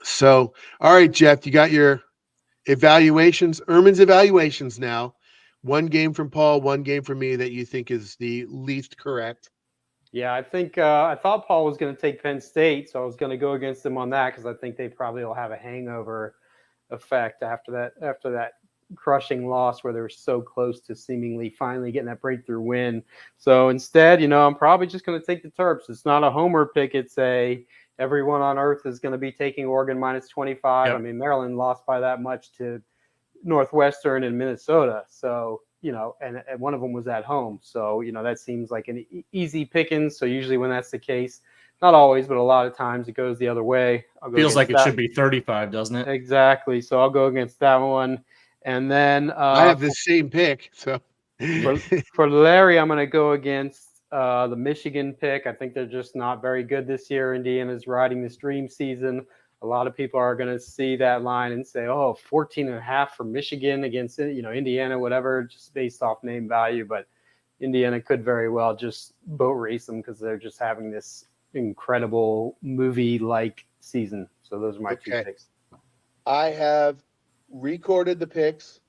Speaker 1: So, all right, Jeff, you got your evaluations, Ehrman's evaluations now. One game from Paul, one game from me that you think is the least correct.
Speaker 3: Yeah, I think I thought Paul was going to take Penn State, so I was going to go against him on that because I think they probably will have a hangover effect after that crushing loss where they were so close to seemingly finally getting that breakthrough win. So instead, I'm probably just going to take the Terps. It's not a homer pick. It's everyone on earth is going to be taking Oregon minus 25. Yep. I mean, Maryland lost by that much to Northwestern and Minnesota. So, and one of them was at home. So, that seems like an easy picking. So usually when that's the case, not always, but a lot of times it goes the other way.
Speaker 2: Feels like it should be 35, doesn't it?
Speaker 3: Exactly. So I'll go against that one. And then
Speaker 1: I have the same pick. So
Speaker 3: for Larry, I'm going to go against the Michigan pick. I think they're just not very good this year. Indiana's riding this dream season. A lot of people are going to see that line and say, 14.5 for Michigan against, Indiana, whatever, just based off name value. But Indiana could very well just boat race them because they're just having this incredible movie-like season. So those are my two picks.
Speaker 1: I have recorded the picks.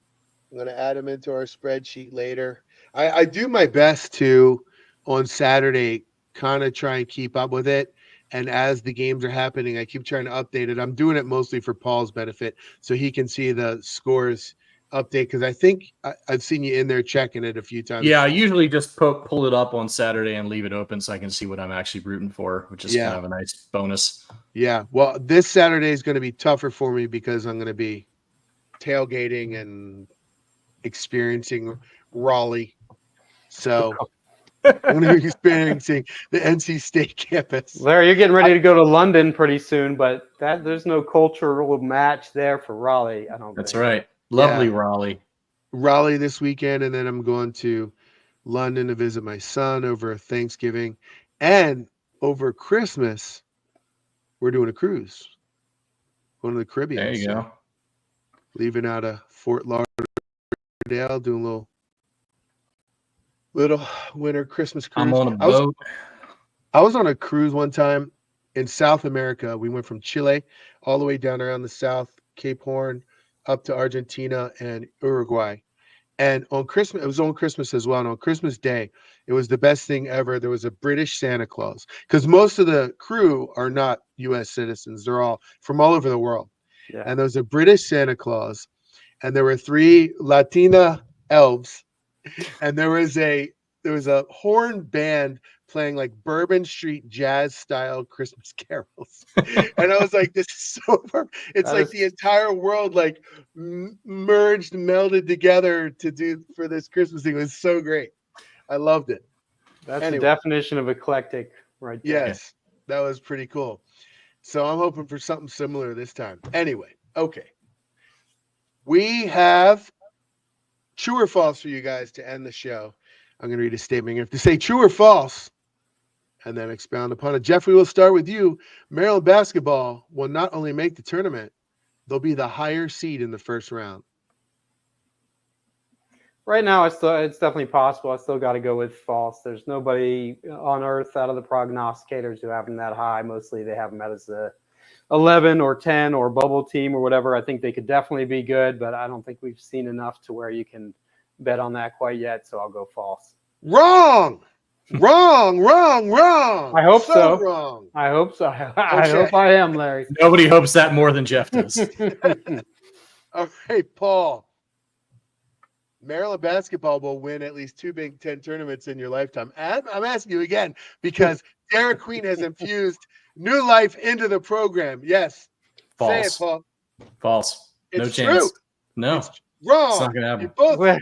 Speaker 1: I'm going to add them into our spreadsheet later. I do my best to, on Saturday, kind of try and keep up with it. And as the games are happening, I keep trying to update it. I'm doing it mostly for Paul's benefit so he can see the scores update because I think I've seen you in there checking it a few times.
Speaker 2: Yeah, I usually just pull it up on Saturday and leave it open so I can see what I'm actually rooting for, which is kind of a nice bonus.
Speaker 1: Yeah, well, this Saturday is going to be tougher for me because I'm going to be tailgating and experiencing Raleigh. So I'm going to be experiencing the NC State campus.
Speaker 3: Larry, you're getting ready to go to London pretty soon, but there's no cultural match there for Raleigh, I don't think.
Speaker 2: That's right. Lovely Raleigh.
Speaker 1: Raleigh this weekend, and then I'm going to London to visit my son over Thanksgiving. And over Christmas, we're doing a cruise. Going to the Caribbean.
Speaker 2: There you go.
Speaker 1: Leaving out of Fort Lauderdale, doing a little winter Christmas cruise.
Speaker 2: I'm on a boat.
Speaker 1: I was on a cruise one time in South America. We went from Chile all the way down around the south, Cape Horn, up to Argentina and Uruguay. And on Christmas, it was on Christmas as well. And on Christmas Day, it was the best thing ever. There was a British Santa Claus because most of the crew are not U.S. citizens. They're all from all over the world. Yeah. And there was a British Santa Claus, and there were 3 Latina elves, and there was a horn band playing like Bourbon Street jazz style Christmas carols. And I was like, this is so perfect. It's like the entire world like merged, melded together to do for this Christmas thing. It was so great. I loved it.
Speaker 3: That's the definition of eclectic right there.
Speaker 1: Yes, that was pretty cool. So I'm hoping for something similar this time. Anyway, okay. We have true or false for you guys to end the show. I'm going to read a statement. You have to say true or false and then expound upon it. Jeffrey, we'll start with you. Maryland basketball will not only make the tournament, they'll be the higher seed in the first round.
Speaker 3: Right now, it's definitely possible. I still got to go with false. There's nobody on earth out of the prognosticators who have them that high. Mostly they have them as 11 or 10 or bubble team or whatever, I think they could definitely be good, but I don't think we've seen enough to where you can bet on that quite yet. So I'll go false.
Speaker 1: Wrong.
Speaker 3: I hope so.
Speaker 1: Wrong.
Speaker 3: I hope so. I
Speaker 1: Okay.
Speaker 3: hope I am, Larry.
Speaker 2: Nobody hopes that more than Jeff does.
Speaker 1: All right, Paul. Maryland basketball will win at least 2 Big Ten tournaments in your lifetime. I'm asking you again because Derik Queen has infused new life into the program. Yes.
Speaker 2: False.
Speaker 1: Say it, Paul.
Speaker 2: False. No
Speaker 1: It's
Speaker 2: chance.
Speaker 1: true.
Speaker 2: No.
Speaker 1: It's wrong.
Speaker 2: It's not gonna happen.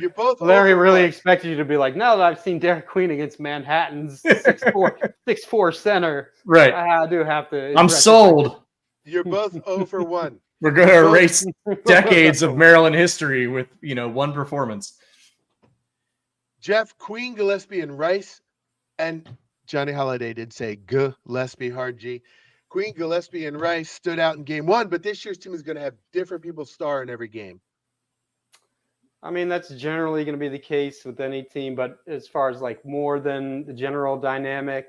Speaker 1: You're both
Speaker 3: Larry
Speaker 1: over
Speaker 3: really
Speaker 1: one.
Speaker 3: expected you to be like, now that I've seen Derik Queen against Manhattan's 6'4" center,
Speaker 2: Right.
Speaker 3: I do have to.
Speaker 2: I'm sold.
Speaker 1: You're both over 1.
Speaker 2: We're going to erase decades of Maryland history with, one performance.
Speaker 1: Jeff, Queen, Gillespie, and Rice, and Johnny Holliday did say Gillespie, hard G. Queen, Gillespie, and Rice stood out in game 1, but this year's team is going to have different people star in every game.
Speaker 3: I mean, that's generally going to be the case with any team, but as far as like more than the general dynamic,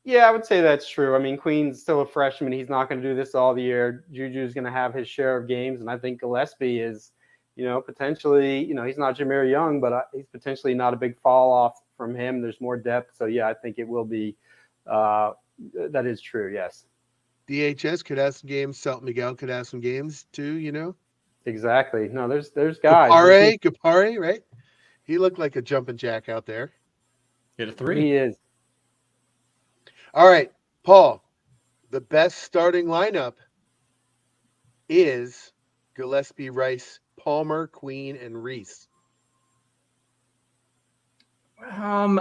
Speaker 3: yeah, I would say that's true. I mean, Queen's still a freshman. He's not going to do this all the year. Juju's going to have his share of games, and I think Gillespie is, potentially, he's not Jameer Young, but he's potentially not a big fall off from him. There's more depth. So, yeah, I think it will be that is true, yes.
Speaker 1: DHS could have some games. Selt Miguel could have some games too,
Speaker 3: Exactly. No, there's guys.
Speaker 1: Kapare, right? He looked like a jumping jack out there.
Speaker 2: Hit a 3.
Speaker 3: He is.
Speaker 1: All right, Paul, the best starting lineup is Gillespie, Rice, Palmer, Queen, and Reese.
Speaker 2: I'm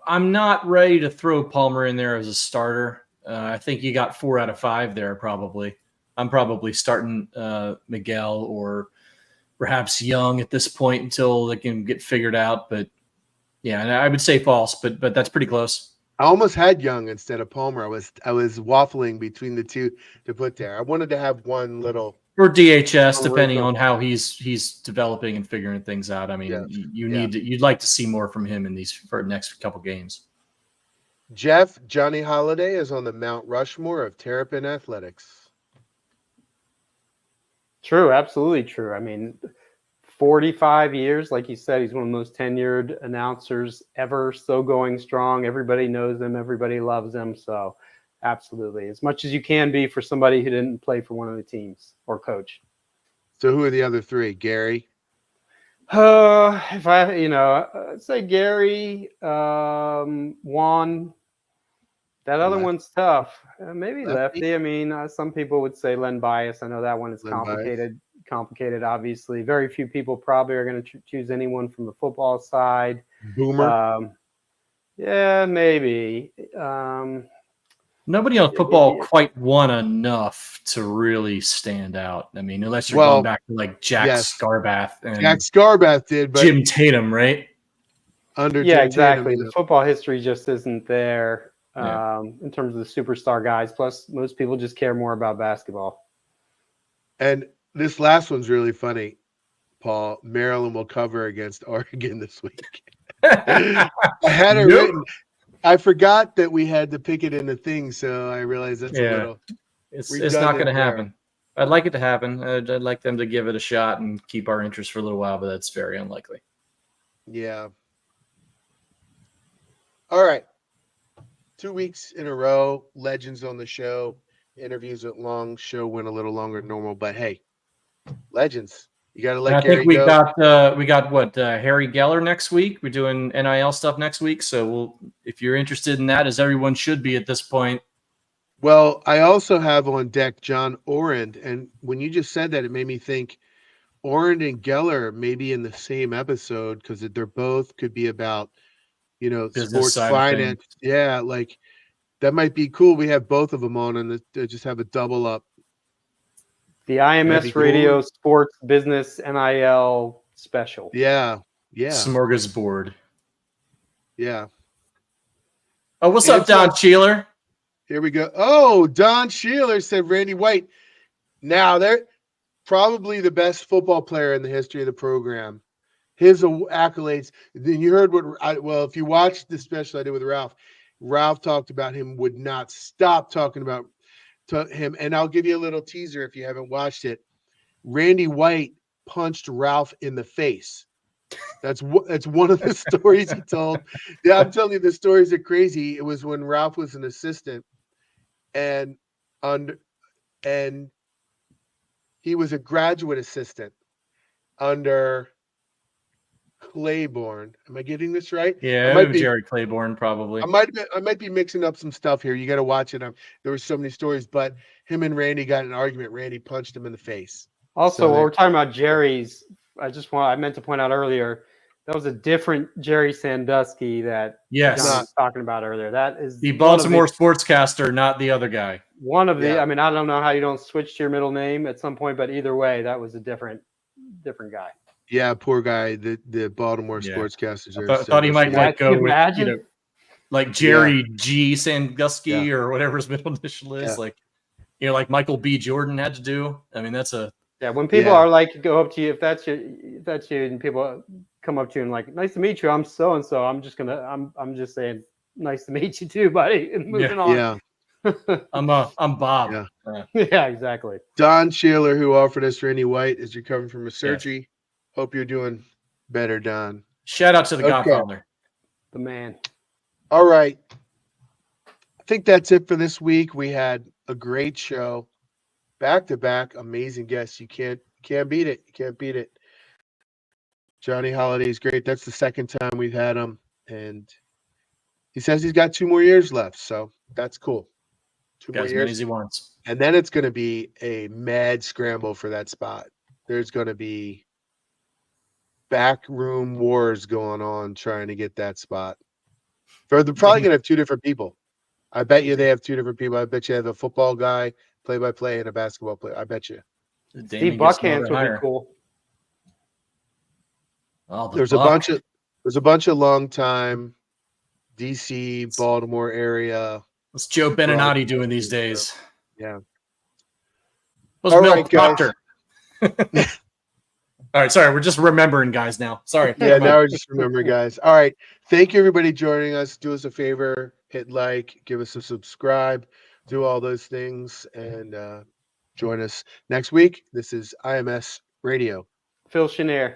Speaker 2: not ready to throw Palmer in there as a starter. I think you got 4 out of 5 there probably. I'm probably starting Miguel or perhaps Young at this point until they can get figured out. But yeah, and I would say false, but that's pretty close.
Speaker 1: I almost had Young instead of Palmer. I was waffling between the two to put there. I wanted to have one little
Speaker 2: or DHS, depending on how he's developing and figuring things out. I mean, you'd like to see more from him in these for next couple games.
Speaker 1: Jeff, Johnny Holliday is on the Mount Rushmore of Terrapin athletics.
Speaker 3: True, absolutely true. I mean, 45 years, like you said, he's one of the most tenured announcers ever. So going strong. Everybody knows him. Everybody loves him. So absolutely. As much as you can be for somebody who didn't play for one of the teams or coach.
Speaker 1: So who are the other 3? Gary?
Speaker 3: If I, say Gary, Juan. That other one's tough. Maybe Lefty. I mean, some people would say Len Bias. I know that one is complicated. Complicated, obviously. Very few people probably are going to choose anyone from the football side.
Speaker 1: Boomer?
Speaker 3: Yeah, maybe.
Speaker 2: Nobody on football quite won enough to really stand out. I mean, unless you're going back to like Jack Scarbath. And
Speaker 1: Jack Scarbath did, but
Speaker 2: Jim Tatum, right?
Speaker 3: Exactly. The football history just isn't there in terms of the superstar guys. Plus, most people just care more about basketball.
Speaker 1: And this last one's really funny, Paul. Maryland will cover against Oregon this week. I had it written. I forgot that we had to pick it in the thing, so I realized that's a little.
Speaker 2: It's not going to happen. I'd like it to happen. I'd like them to give it a shot and keep our interest for a little while, but that's very unlikely.
Speaker 1: Yeah. All right. 2 weeks in a row, legends on the show. Interviews at long. Show went a little longer than normal, but hey. Legends. You got to let Gary go.
Speaker 2: I think we got what Harry Geller next week. We're doing NIL stuff next week. So if you're interested in that, as everyone should be at this point.
Speaker 1: Well, I also have on deck John Orand, and when you just said that, it made me think Orand and Geller may be in the same episode because they're both could be about business, sports finance. Yeah, like that might be cool. We have both of them on, and just have a double up.
Speaker 3: The IMS Radio Sports Business NIL special.
Speaker 1: Yeah.
Speaker 2: Smorgasbord.
Speaker 1: Yeah.
Speaker 2: Oh, what's up, Don Sheeler?
Speaker 1: Here we go. Oh, Don Sheeler said Randy White. Now, they're probably the best football player in the history of the program. His accolades. Then you heard if you watched the special I did with Ralph, Ralph talked about him, would not stop talking about him. And I'll give you a little teaser if you haven't watched it. Randy White punched Ralph in the face. That's one of the stories he told. Yeah, I'm telling you, the stories are crazy. It was when Ralph was an assistant, and he was a graduate assistant under Claiborne. Am I getting this right?
Speaker 2: Yeah, Jerry Claiborne probably.
Speaker 1: I might be mixing up some stuff here. You got to watch it. There were so many stories, but him and Randy got in an argument. Randy punched him in the face.
Speaker 3: Also, while we're talking about Jerry's, I meant to point out earlier, that was a different Jerry Sandusky that John was talking about earlier. That is
Speaker 2: the Baltimore sportscaster, not the other guy.
Speaker 3: One of the, I mean, I don't know how you don't switch to your middle name at some point, but either way, that was a different guy.
Speaker 1: Yeah, poor guy. The Baltimore sportscasters.
Speaker 2: I thought he might go with, like Jerry G. Sandusky or whatever his middle initial is. Like, like Michael B. Jordan had to do. I mean, that's a.
Speaker 3: Yeah, when people are like, go up to you, if that's you, and people come up to you and like, nice to meet you, I'm so and so. I'm just saying, nice to meet you too, buddy, and moving on.
Speaker 1: Yeah,
Speaker 2: I'm Bob.
Speaker 3: Yeah, exactly.
Speaker 1: Don Sheeler, who offered us Randy White, is recovering from a surgery. Hope you're doing better, Don.
Speaker 2: Shout out to the Godfather,
Speaker 3: the man.
Speaker 1: All right, I think that's it for this week. We had a great show. Back-to-back amazing guests. You can't beat it. You can't beat it. Johnny Holliday is great. That's the second time we've had him, and he says he's got 2 more years left, so that's cool. 2 more years.
Speaker 2: As many as he wants.
Speaker 1: And then it's going to be a mad scramble for that spot. There's going to be backroom wars going on trying to get that spot. They're probably going to have 2 different people. I bet you they have 2 different people. I bet you have a football guy, play-by-play, and a basketball player. I bet you.
Speaker 3: Steve Buckhands would be cool.
Speaker 1: There's a bunch of long-time DC, Baltimore area.
Speaker 2: What's Joe Beninati doing these days?
Speaker 1: Yeah.
Speaker 2: All right, guys. All right, sorry, we're just remembering guys now. Sorry.
Speaker 1: Yeah, now we're just remembering guys. All right, thank you everybody joining us. Do us a favor, hit like, give us a subscribe, do all those things, and join us next week. This is IMS Radio.
Speaker 3: Phil Chenier.